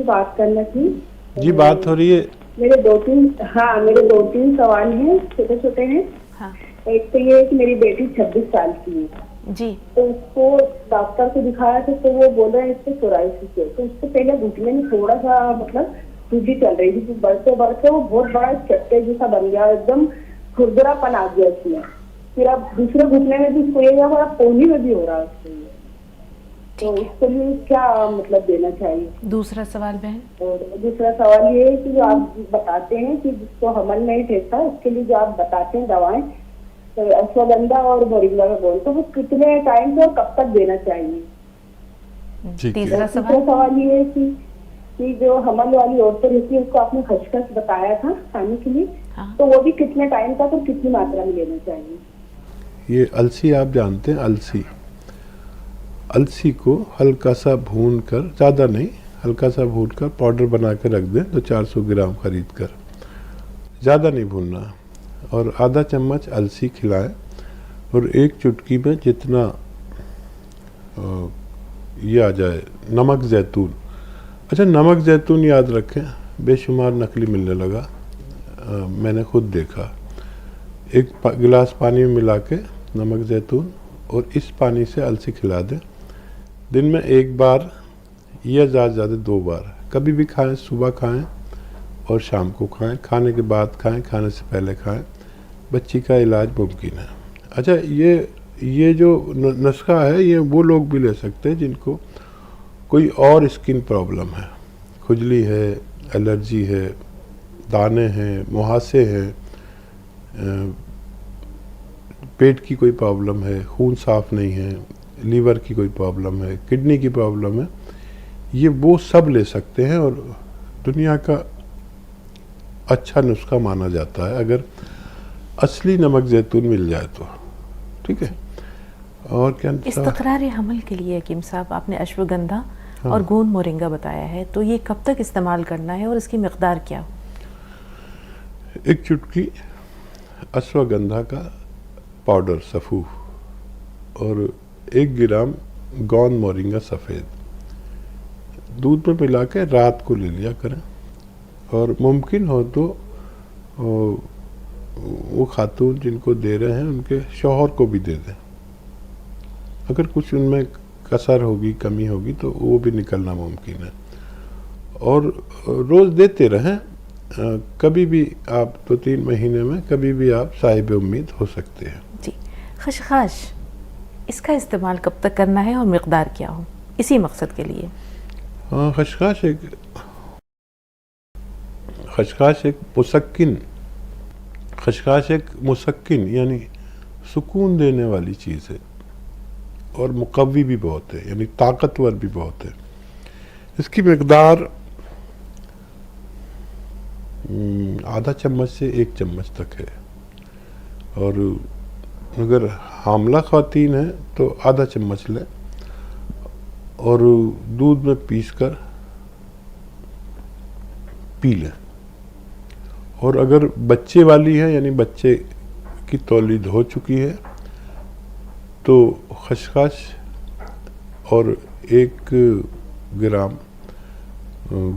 बात करना थी जी, बात हो रही है। मेरे दो तीन सवाल हैं, छोटे छोटे हैं। हाँ एक तो ये कि मेरी बेटी 26 साल की है जी, तो उसको डॉक्टर को दिखाया था तो वो बोल रहे हैं इससे सोराइसिस है। तो उससे पहले घुटने में थोड़ा सा मतलब सूजी चल रही थी, तो बढ़ते बढ़ते वो बहुत बड़ा चट्टे जैसा बन गया, एकदम खुरदरापन आ गया उसमें। फिर अब दूसरे घुटने में भी इसको ये हो रहा, पोनी में भी हो रहा है उसको। तो उसके लिए क्या मतलब देना चाहिए। दूसरा सवाल बहन। और दूसरा सवाल ये है कि जो आप बताते हैं कि जिसको हमल नहीं ठेकता उसके लिए जो आप बताते हैं दवाएं, तो अश्वगंधा और मोरिंगा का घोल, तो वो कितने टाइम से और कब तक देना चाहिए। तीसरा सवाल ये है कि जो हमल वाली औरतें रहती है उसको आपने खसखस बताया था खाने के लिए, हाँ। तो वो भी कितने टाइम तक और कितनी मात्रा में लेना चाहिए। ये अलसी आप जानते हैं, अलसी को हल्का सा भून कर, ज़्यादा नहीं, हल्का सा भून कर पाउडर बना कर रख दें, तो 400 ग्राम खरीद कर, ज़्यादा नहीं भूनना, और आधा चम्मच अलसी खिलाएं, और एक चुटकी में जितना ये आ जाए नमक ज़ैतून। अच्छा, नमक ज़ैतून याद रखें, बेशुमार नकली मिलने लगा, मैंने खुद देखा। एक गिलास पानी में मिला के नमक ज़ैतून और इस पानी से अलसी खिला दें। दिन में एक बार या ज़्यादा से ज़्यादा 2 बार, कभी भी खाएं, सुबह खाएं और शाम को खाएं, खाने के बाद खाएं, खाने से पहले खाएं, बच्ची का इलाज मुमकिन है। अच्छा, ये जो नुस्खा है ये वो लोग भी ले सकते हैं जिनको कोई और स्किन प्रॉब्लम है, खुजली है, एलर्जी है, दाने हैं, मुहासे हैं, पेट की कोई प्रॉब्लम है, खून साफ नहीं है, लीवर की कोई प्रॉब्लम है, किडनी की प्रॉब्लम है, ये वो सब ले सकते हैं और दुनिया का अच्छा नुस्खा माना जाता है अगर असली नमक जैतून मिल जाए तो। ठीक है। और क्या इस्तक़रार हमल के लिए हकीम साहब आपने अश्वगंधा और गोंद मोरिंगा बताया है, तो ये कब तक इस्तेमाल करना है और इसकी मिक़दार क्या हो? एक चुटकी अश्वगंधा का पाउडर सफ़ू और 1 ग्राम गोंद मोरिंगा सफ़ेद दूध में मिला के रात को ले लिया करें और मुमकिन हो तो वो खातून जिनको दे रहे हैं उनके शौहर को भी दे दें। अगर कुछ उनमें कसर होगी, कमी होगी तो वो भी निकलना मुमकिन है। और रोज़ देते रहें, कभी भी आप 2-3 महीने में कभी भी आप साहिब उम्मीद हो सकते हैं। जी। खशखाश, इसका इस्तेमाल कब तक करना है और मिक़दार क्या हो इसी मकसद के लिए? हाँ, खशखाश एक मुसक्किन यानी सुकून देने वाली चीज़ है और मुक़व्वी भी बहुत है, यानी ताकतवर भी बहुत है। इसकी मिक़दार आधा चम्मच से 1 चम्मच तक है और अगर हामला ख़वातीन है तो आधा चम्मच लें और दूध में पीसकर पी लें। और अगर बच्चे वाली है यानी बच्चे की तौलीद हो चुकी है तो खशखाश और 1 ग्राम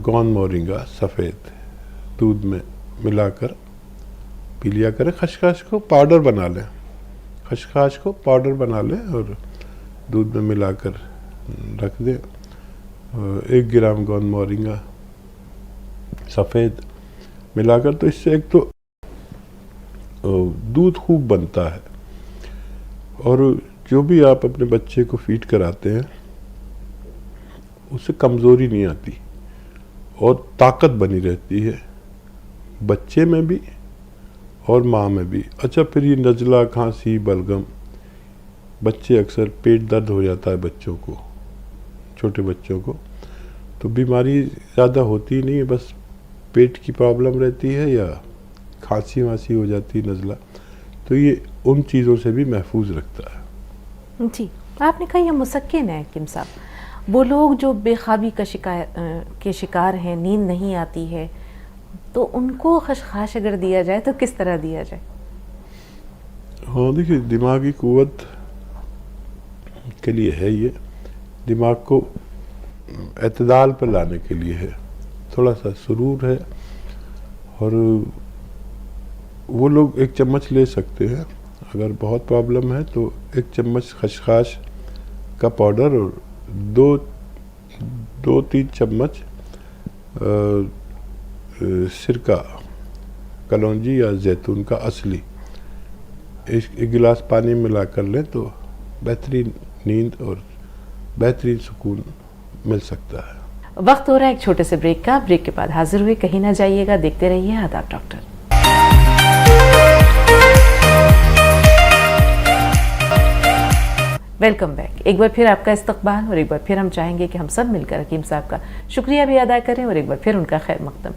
गोंद मोरिंगा सफ़ेद दूध में मिलाकर पी लिया करें। खशखाश को पाउडर बना लें, खशखाश को पाउडर बना लें और दूध में मिलाकर रख दें। 1 ग्राम गोंद मोरिंगा सफ़ेद मिलाकर, तो इससे एक तो दूध खूब बनता है और जो भी आप अपने बच्चे को फीड कराते हैं उससे कमज़ोरी नहीं आती और ताकत बनी रहती है बच्चे में भी और माँ में भी। अच्छा, फिर ये नज़ला, खांसी, बलगम, बच्चे अक्सर पेट दर्द हो जाता है बच्चों को, छोटे बच्चों को, तो बीमारी ज़्यादा होती नहीं है, बस पेट की प्रॉब्लम रहती है या खांसी वांसी हो जाती है, नज़ला, तो ये उन चीज़ों से भी महफूज रखता है। जी। आपने कहा यह मुसक्किन है हकीम साहब, वो लोग जो बेख्वाबी का शिकार हैं, नींद नहीं आती है, तो उनको खशखाश अगर दिया जाए तो किस तरह दिया जाए? हाँ, देखिए, दिमागी कुव्वत के लिए है ये, दिमाग को एतदाल पर लाने के लिए है, थोड़ा सा सुरूर है और वो लोग 1 चम्मच ले सकते हैं। अगर बहुत प्रॉब्लम है तो 1 चम्मच खशखाश का पाउडर और 2-3 चम्मच सिरका, कलौंजी या जैतून का असली, 1 गिलास पानी मिला कर लें तो बेहतरीन नींद और बेहतरीन सुकून मिल सकता है। वक्त हो रहा है एक छोटे से ब्रेक का। ब्रेक के बाद हाजिर हुए, कहीं ना जाइएगा, देखते रहिए आदाब डॉक्टर। Welcome back. एक बार फिर आपका इस्तकबाल और एक बार फिर हम चाहेंगे कि हम सब मिलकर हकीम साहब का शुक्रिया भी अदा करें और एक बार फिर उनका खैर मकदम।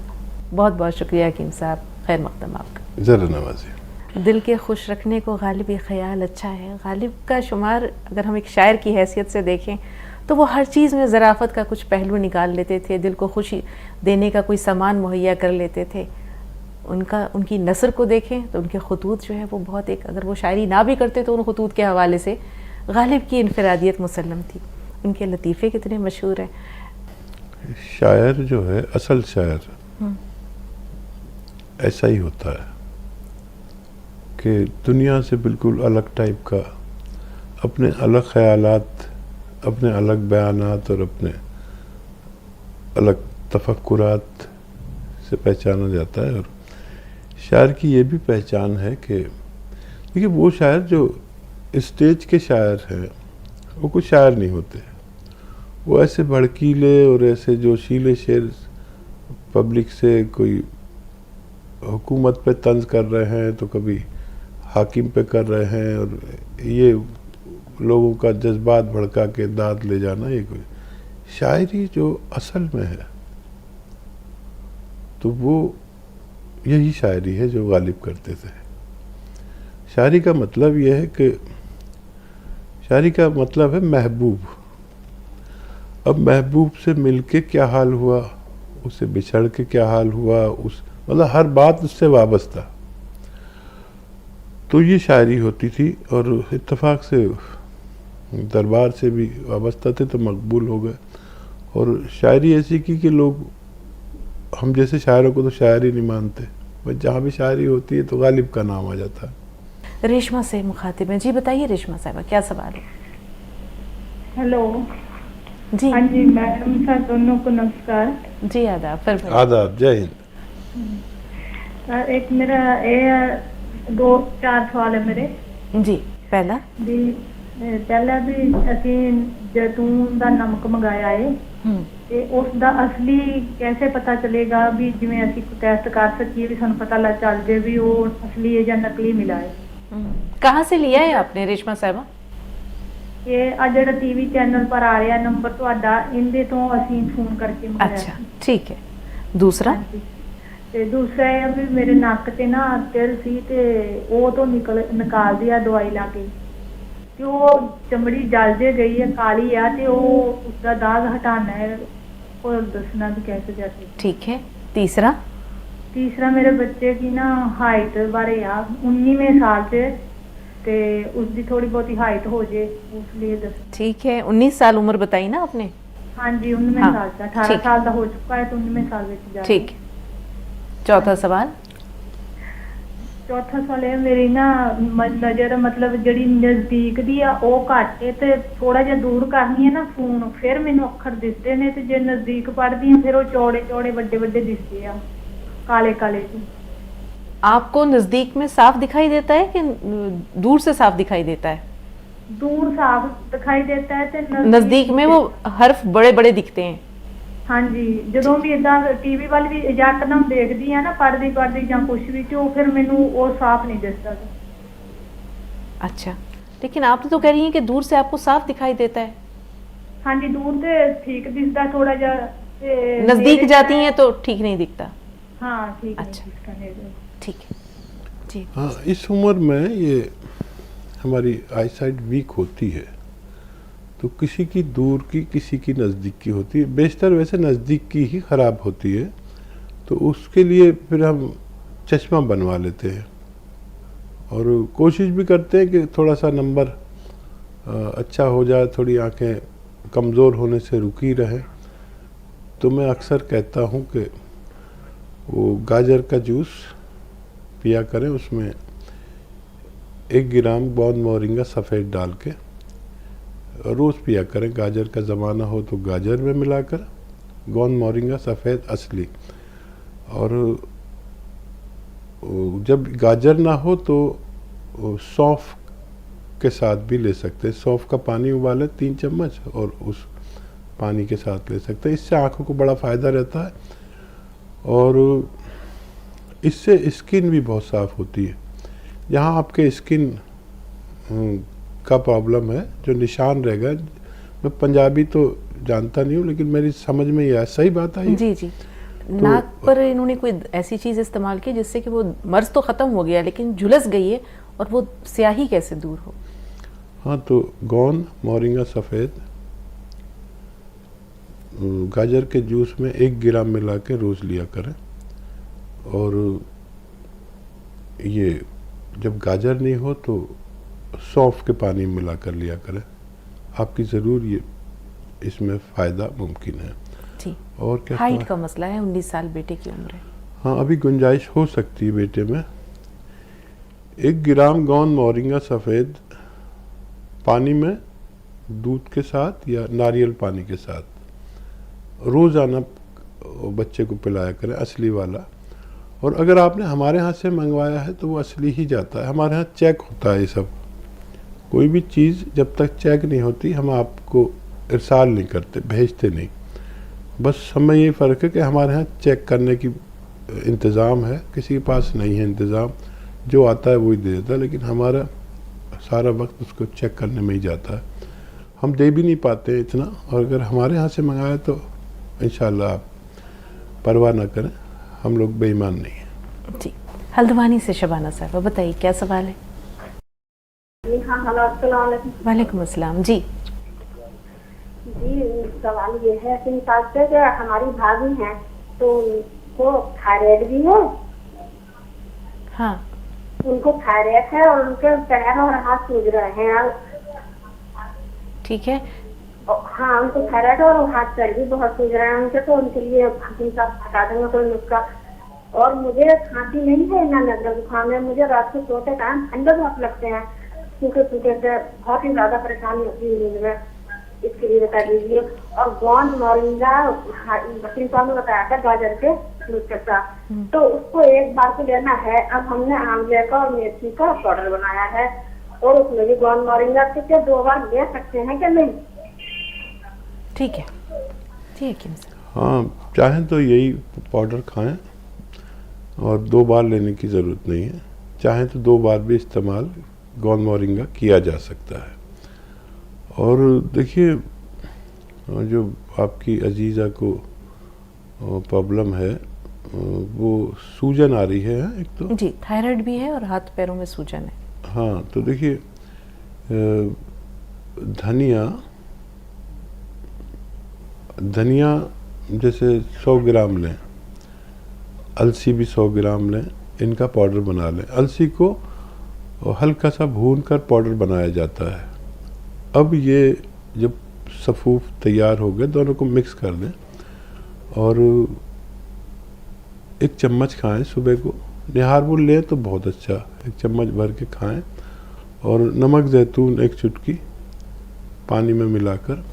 बहुत बहुत शुक्रिया हकीम साहब, खैर मकदम आपका। ज़रा नवाजी। दिल के खुश रखने को गालिब ये ख्याल अच्छा है। गालिब का शुमार अगर हम एक शायर की हैसियत से देखें तो वो हर चीज़ में ज़राफ़त का कुछ पहलू निकाल लेते थे, दिल को खुशी देने का कोई सामान मुहैया कर लेते थे। उनकी नसर को देखें तो उनके खतूत जो है वो बहुत एक, अगर वो शायरी ना भी करते तो उन खतूत के हवाले से गालिब की इनफरादियत मुसल्लम थी। उनके लतीफ़े कितने मशहूर हैं। शायर जो है, असल शायर ऐसा ही होता है कि दुनिया से बिल्कुल अलग टाइप का, अपने अलग ख्यालात, अपने अलग बयानात और अपने अलग तफक्कुरात से पहचाना जाता है। और शायर की ये भी पहचान है कि देखिए, वो शायर जो स्टेज के शायर हैं वो कुछ शायर नहीं होते, वो ऐसे भड़कीले और ऐसे जोशीले शेर पब्लिक से कोई हुकूमत पे तंज कर रहे हैं तो कभी हाकिम पे कर रहे हैं, और ये लोगों का जज्बात भड़का के दाद ले जाना, ये कोई शायरी जो असल में है तो वो यही शायरी है जो गालिब करते थे। शायरी का मतलब यह है कि शायरी का मतलब है महबूब। अब महबूब से मिलके क्या हाल हुआ, उससे बिछड़ के क्या हाल हुआ, उस मतलब हर बात उससे वाबस्ता। तो ये शायरी होती थी और इत्तेफाक से दरबार से भी वाबस्ता थे तो मकबूल हो गए। और शायरी ऐसी की कि लोग हम जैसे शायरों को तो शायर ही नहीं मानते, बस जहाँ भी शायरी होती है तो गालिब का नाम आ जाता है। रेशमा से मुखातिब हैं। जी बताइए रेशमा साहिबा, क्या सवाल है? हेलो जी हाँ जी मैडम सर दोनों को नमस्कार। जी आदाब, फरमाइए। आदाब, जय हिंद। एक मेरा ये 2-4 सवाल है मेरे जी। पहला भी ਪਹਿਲਾਂ ਵੀ ਅਸੀਂ ਜੈਤੂਨ ਦਾ ਨਮਕ ਮੰਗਾਇਆ ਏ ਤੇ ਉਸ ਦਾ ਅਸਲੀ कैसे पता चलेगा भी ਜਿਵੇਂ ਅਸੀਂ ਟੈਸਟ ਕਰ ਸਕੀਏ ਵੀ ਸਾਨੂੰ ਪਤਾ ਲੱਗ ਚੱਲ ਜੇ ਵੀ ਉਹ ਅਸਲੀ ਹੈ ਜਾਂ ਨਕਲੀ ਮਿਲਾ ਹੈ। कहाँ से लिया है आपने रेशमा साहिबा? ਇਹ ਆ ਜਿਹੜਾ ਟੀਵੀ ਚੈਨਲ ਪਰ ਆ ਰਿਹਾ ਨੰਬਰ ਤੁਹਾਡਾ, ਇਹਦੇ ਤੋਂ ਅਸੀਂ ਫੋਨ ਕਰਕੇ ਮੰਗਾਇਆ। अच्छा ठीक है। दूसरा ਤੇ ਦੂਸਰਾ ਇਹ ਵੀ ਮੇਰੇ ਨੱਕ ਤੇ ਨਾ ਤਿਲ ਸੀ ਤੇ ਉਹ ਤੋਂ ਨਿਕਾਲਦੀ ਆ ਦਵਾਈ ਲਾ ਕੇ ਤੇ ਉਹ ਚਮੜੀ ਜਲ ਜੇ ਗਈ ਹੈ, ਕਾਲੀ ਆ ਤੇ ਉਹ ਉਸਦਾ ਦਾਗ ਹਟਾना है और ਦੱਸਣਾ ਵੀ कैसे जैसे। ठीक है। तीसरा तीसरा मेरे बच्चे की ना हाइट बारे आ 19वें साल से ते उसकी थोड़ी बहुत हाइट हो जाए उस लिए दस। ठीक है। 19 साल उम्र बताई ना आपने? हाँ जी 19वें हाँ, साल से 18 ठीक। साल का हो चुका है तो 19वें साल में जा। ठीक। चौथा सवाल। चौथा सवाल है मेरी ना नजर मतलब जड़ी नजदीक दी आ ਉਹ ਘੱਟ ਹੈ ਤੇ ਥੋੜਾ ਜਿਹਾ ਦੂਰ ਕਰਨੀ ਹੈ ਨਾ ਫੋਨ, ਫਿਰ ਮੈਨੂੰ ਅੱਖਰ ਦਿਸਦੇ ਨੇ ਤੇ ਜੇ ਨਜ਼ਦੀਕ ਪੜਦੀ ਹਾਂ ਫਿਰ ਉਹ ਚੌੜੇ ਚੌੜੇ ਵੱਡੇ ਵੱਡੇ ਦਿਸਦੇ ਆ, ਕਾਲੇ ਕਾਲੇ ਜਿਹੇ। आपको नजदीक में साफ दिखाई देता है कि दूर से साफ दिखाई देता है? दूर साफ दिखाई देता है ते नजदीक में वो हर्फ बड़े बड़े दिखते हैं। हाँ जी ਜਦੋਂ ਵੀ ਇਦਾਂ ਟੀਵੀ ਵੱਲ ਵੀ ਯਕਦਮ ਦੇਖਦੀ ਆ ਨਾ ਪੜਦੀ ਜਾਂ ਕੁਝ ਵੀ ਤੇ ਉਹ ਫਿਰ ਮੈਨੂੰ ਉਹ ਸਾਫ਼ ਨਹੀਂ ਦਿਸਦਾ। अच्छा, लेकिन आप तो कह रही हैं कि दूर से आपको साफ दिखाई देता है। हाँ जी दूर से ठीक दिसदा थोड़ा जा ते नजदीक जाती हैं तो ठीक नहीं दिखता। हाँ ठीक अच्छा। है ठीक है जी। हाँ, इस उम्र में ये हमारी आईसाइट वीक होती है तो किसी की दूर की किसी की नज़दीक की होती है, बेशतर वैसे नज़दीक की ही ख़राब होती है, तो उसके लिए फिर हम चश्मा बनवा लेते हैं और कोशिश भी करते हैं कि थोड़ा सा नंबर अच्छा हो जाए, थोड़ी आंखें कमज़ोर होने से रुकी रहें। तो मैं अक्सर कहता हूँ कि वो गाजर का जूस पिया करें, उसमें 1 ग्राम गोंद मोरिंगा सफ़ेद डाल के रोज़ पिया करें। गाजर का ज़माना हो तो गाजर में मिलाकर, गोंद मोरिंगा सफ़ेद असली। और जब गाजर ना हो तो सौंफ के साथ भी ले सकते हैं। सौंफ का पानी उबालें 3 चम्मच और उस पानी के साथ ले सकते हैं। इससे आँखों को बड़ा फ़ायदा रहता है और इससे स्किन भी बहुत साफ़ होती है। जहाँ आपके स्किन का प्रॉब्लम है, जो निशान रहेगा, मैं पंजाबी तो जानता नहीं हूँ लेकिन मेरी समझ में ये आया, सही बात आई जी जी। नाक पर इन्होंने कोई ऐसी चीज़ इस्तेमाल की जिससे कि वो मर्ज तो ख़त्म हो गया लेकिन झुलस गई है, और वो स्याही कैसे दूर हो? हाँ, तो गोंद मोरिंगा सफ़ेद गाजर के जूस में 1 ग्राम मिला के रोज़ लिया करें। और ये जब गाजर नहीं हो तो सौंफ के पानी में मिला कर लिया करें, आपकी ज़रूर ये इसमें फ़ायदा मुमकिन है। जी। और क्या हाइट का मसला है, 19 साल बेटे की उम्र है। हाँ, अभी गुंजाइश हो सकती है बेटे में। 1 ग्राम गोंद मोरिंगा सफ़ेद पानी में दूध के साथ या नारियल पानी के साथ रोज़ाना बच्चे को पिलाया करें, असली वाला। और अगर आपने हमारे यहाँ से मंगवाया है तो वो असली ही जाता है। हमारे यहाँ चेक होता है ये सब, कोई भी चीज़ जब तक चेक नहीं होती हम आपको इरसाल नहीं करते, भेजते नहीं। बस हमें ये फ़र्क है कि हमारे यहाँ चेक करने की इंतज़ाम है, किसी के पास नहीं है इंतज़ाम, जो आता है वही दे देता है, लेकिन हमारा सारा वक्त उसको चेक करने में ही जाता है। हम दे भी नहीं पाते इतना, और अगर हमारे यहाँ से मंगाया तो इंशाल्लाह आप परवाह ना करें, हम लोग बेईमान नहीं हैं। जी, हल्द्वानी से शबाना साहब, बताइए क्या सवाल है? हाँ, हेलो, अस्सलाम वालेकुम। वालेकुम अस्सलाम। जी जी, सवाल ये है कि कि हमारी भाभी हैं तो उनको थायराइड भी है। हाँ, उनको थायराइड है और उनके पैर और हाथ सूज रहे हैं। ठीक है। हाँ, उनको थायराइड और हाथ पैर भी बहुत सूज रहे हैं उनके, तो उनके लिए हकीम साहब बता देंगे कोई नुस्खा। और मुझे खांसी नहीं है, ना नजला जुकाम है, मुझे रात को सोते टाइम ठंडे बहुत लगते हैं, सूखे सूखे से बहुत ही ज्यादा परेशानी होती है नींद में, इसके लिए बता दीजिए। और गोंद मोरिंगा हकीम साहब ने बताया था गाजर के नुस्खे का, तो उसको एक बार को लेना है। अब हमने आंवले का और मेथी का पाउडर बनाया है, और उसमें भी गोंद मोरिंगा के 2 बार ले सकते हैं क्या? नहीं, ठीक है, ठीक है सर। हाँ, चाहें तो यही पाउडर खाएं, और 2 बार लेने की ज़रूरत नहीं है। चाहें तो 2 बार भी इस्तेमाल गोंद मोरिंगा किया जा सकता है। और देखिए, जो आपकी अजीज़ा को प्रॉब्लम है, वो सूजन आ रही है एक तो। जी, थायराइड भी है और हाथ पैरों में सूजन है। हाँ, तो देखिए, धनिया जैसे 100 ग्राम लें, अलसी भी 100 ग्राम लें, इनका पाउडर बना लें। अलसी को हल्का सा भून कर पाउडर बनाया जाता है। अब ये जब सफ़ूफ तैयार हो गए, दोनों को मिक्स कर दें, और 1 चम्मच खाएं सुबह को। निहारपुर लें तो बहुत अच्छा, 1 चम्मच भर के खाएं, और नमक ज़ैतून 1 चुटकी पानी में मिलाकर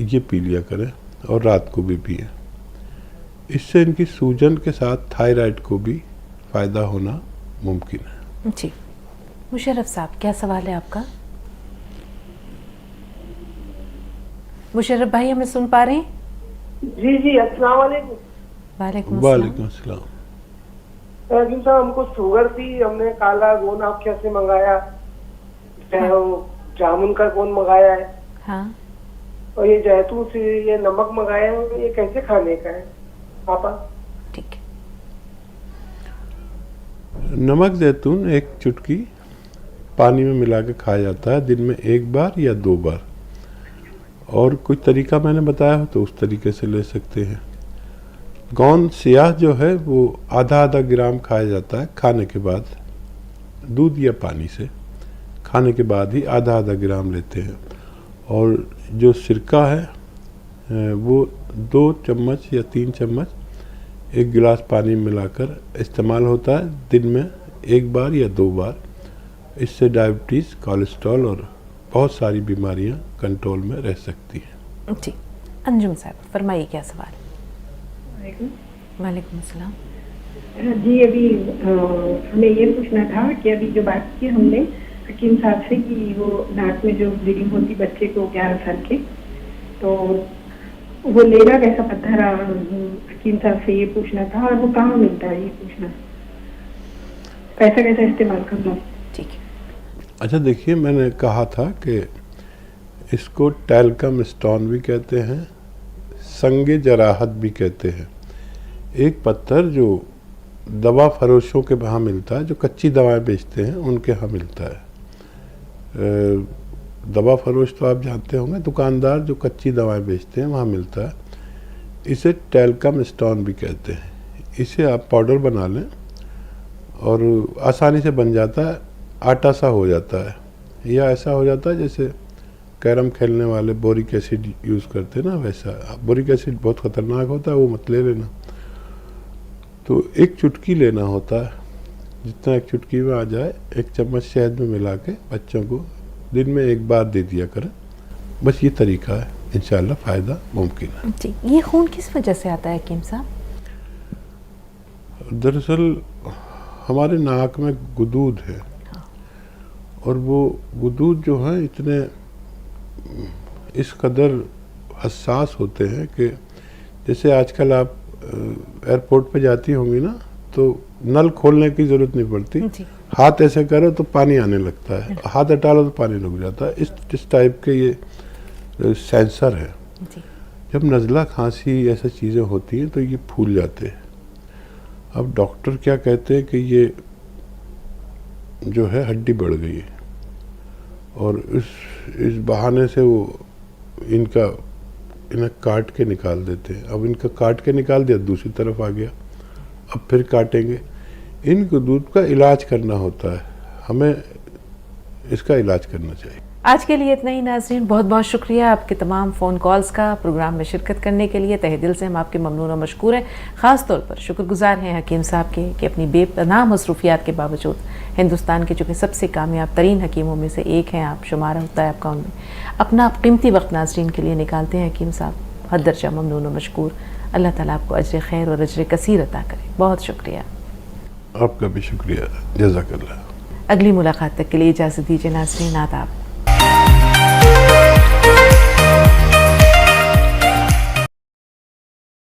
ये पी लिया करें, और रात को भी पिएं। इससे इनकी सूजन के साथ थायराइड को भी फ़ायदा होना मुमकिन है। जी, मुशर्रफ साहब, क्या सवाल है आपका? मुशर्रफ भाई, हमें सुन पा रहे हैं? जी जी, अस्सलाम वालेकुम। वालेकुम वालेकुम अस्सलाम। जी साहब, हमको शुगर थी, हमने काला गोंद आपके से मंगाया, जामुन का गोंद मंगाया है, हाँ, और ये जैतून से ये नमक मंगाया है। ये कैसे खाने का है पापा? ठीक है। नमक ज़ैतून 1 चुटकी पानी में मिला के खाया जाता है, दिन में 1 बार या 2 बार। और कोई तरीका मैंने बताया हो तो उस तरीके से ले सकते हैं। गोंद स्याह जो है वो आधा ग्राम खाया जाता है खाने के बाद, दूध या पानी से खाने के बाद ही आधा ग्राम लेते हैं। और जो सिरका है वो 2 चम्मच या 3 चम्मच 1 गिलास पानी में मिलाकर इस्तेमाल होता है, दिन में 1 बार या 2 बार। इससे डायबिटीज़, कोलेस्ट्रॉल और बहुत सारी बीमारियां कंट्रोल में रह सकती हैं। जी, अंजुम साहब, फरमाइए क्या सवाल? वालेकुम अस्सलाम। जी, अभी हमें ये पूछना था कि अभी जो बात की हमने हकीम साहब से कि वो नाक में जो ब्लीडिंग होती बच्चे को 11 साल के, तो वो लेना कैसा पत्थर, हकीम साहब से ये पूछना था। और वो कहाँ मिलता है, ये पूछना, पैसा कैसा इस्तेमाल करना? ठीक है। अच्छा, देखिए, मैंने कहा था कि इसको टैल्कम स्टोन भी कहते हैं, संगे जराहत भी कहते हैं। एक पत्थर जो दवा फरोशों के वहाँ मिलता है, जो कच्ची दवाएं बेचते हैं उनके यहाँ मिलता है। दवा फरोश तो आप जानते होंगे, दुकानदार जो कच्ची दवाएं बेचते हैं वहाँ मिलता है। इसे टैल्कम स्टोन भी कहते हैं। इसे आप पाउडर बना लें, और आसानी से बन जाता है, आटा सा हो जाता है, या ऐसा हो जाता है जैसे कैरम खेलने वाले बोरिक एसिड यूज़ करते हैं ना, वैसा। बोरिक एसिड बहुत ख़तरनाक होता है, वो मत ले लेना। तो 1 चुटकी लेना होता है, जितना 1 चुटकी में आ जाए, 1 चम्मच शहद में मिला के बच्चों को दिन में 1 बार दे दिया करें। बस ये तरीका है, इंशाल्लाह फ़ायदा मुमकिन है। जी, ये खून किस वजह से आता है हकीम साहब? दरअसल हमारे नाक में गुदूद है, और वो गुदूद जो है इतने इस कदर हसास होते हैं कि जैसे आजकल आप एयरपोर्ट पे जाती होंगी ना, तो नल खोलने की ज़रूरत नहीं पड़ती, हाथ ऐसे करो तो पानी आने लगता है, हाथ हटा लो तो पानी रुक जाता है। इस टाइप के ये सेंसर है। जब नज़ला खांसी ऐसी चीज़ें होती हैं तो ये फूल जाते हैं। अब डॉक्टर क्या कहते हैं कि ये जो है हड्डी बढ़ गई है, और इस बहाने से वो इन्हें काट के निकाल देते हैं। अब इनका काट के निकाल दिया, दूसरी तरफ आ गया, अब फिर काटेंगे। इनको दूध का इलाज करना होता है, हमें इसका इलाज करना चाहिए। आज के लिए इतना ही नाज़रीन, बहुत बहुत शुक्रिया आपके तमाम फ़ोन कॉल्स का, प्रोग्राम में शिरकत करने के लिए तहे दिल से हम आपके ममनून और मशकूर हैं। ख़ास तौर पर शुक्रगुजार हैं हकीम साहब के कि अपनी बेपनाह मसरूफियात के बावजूद हिंदुस्तान के चूँकि सबसे कामयाब तरीन हकीमों में से एक हैं आप, शुमारा होता है आपका उनमें, अपना कीमती वक्त नाज़रीन के लिए निकालते हैं हकीम साहब। हद दर्जा ममनून और मशकूर। अल्लाह ताला आपको अजर खैर और अजर कसीर अता करे। बहुत शुक्रिया। आपका भी शुक्रिया, जज़ाकल्लाह। अगली मुलाकात तक के लिए इजाज़त दीजिए नाज़रीन, आदाब।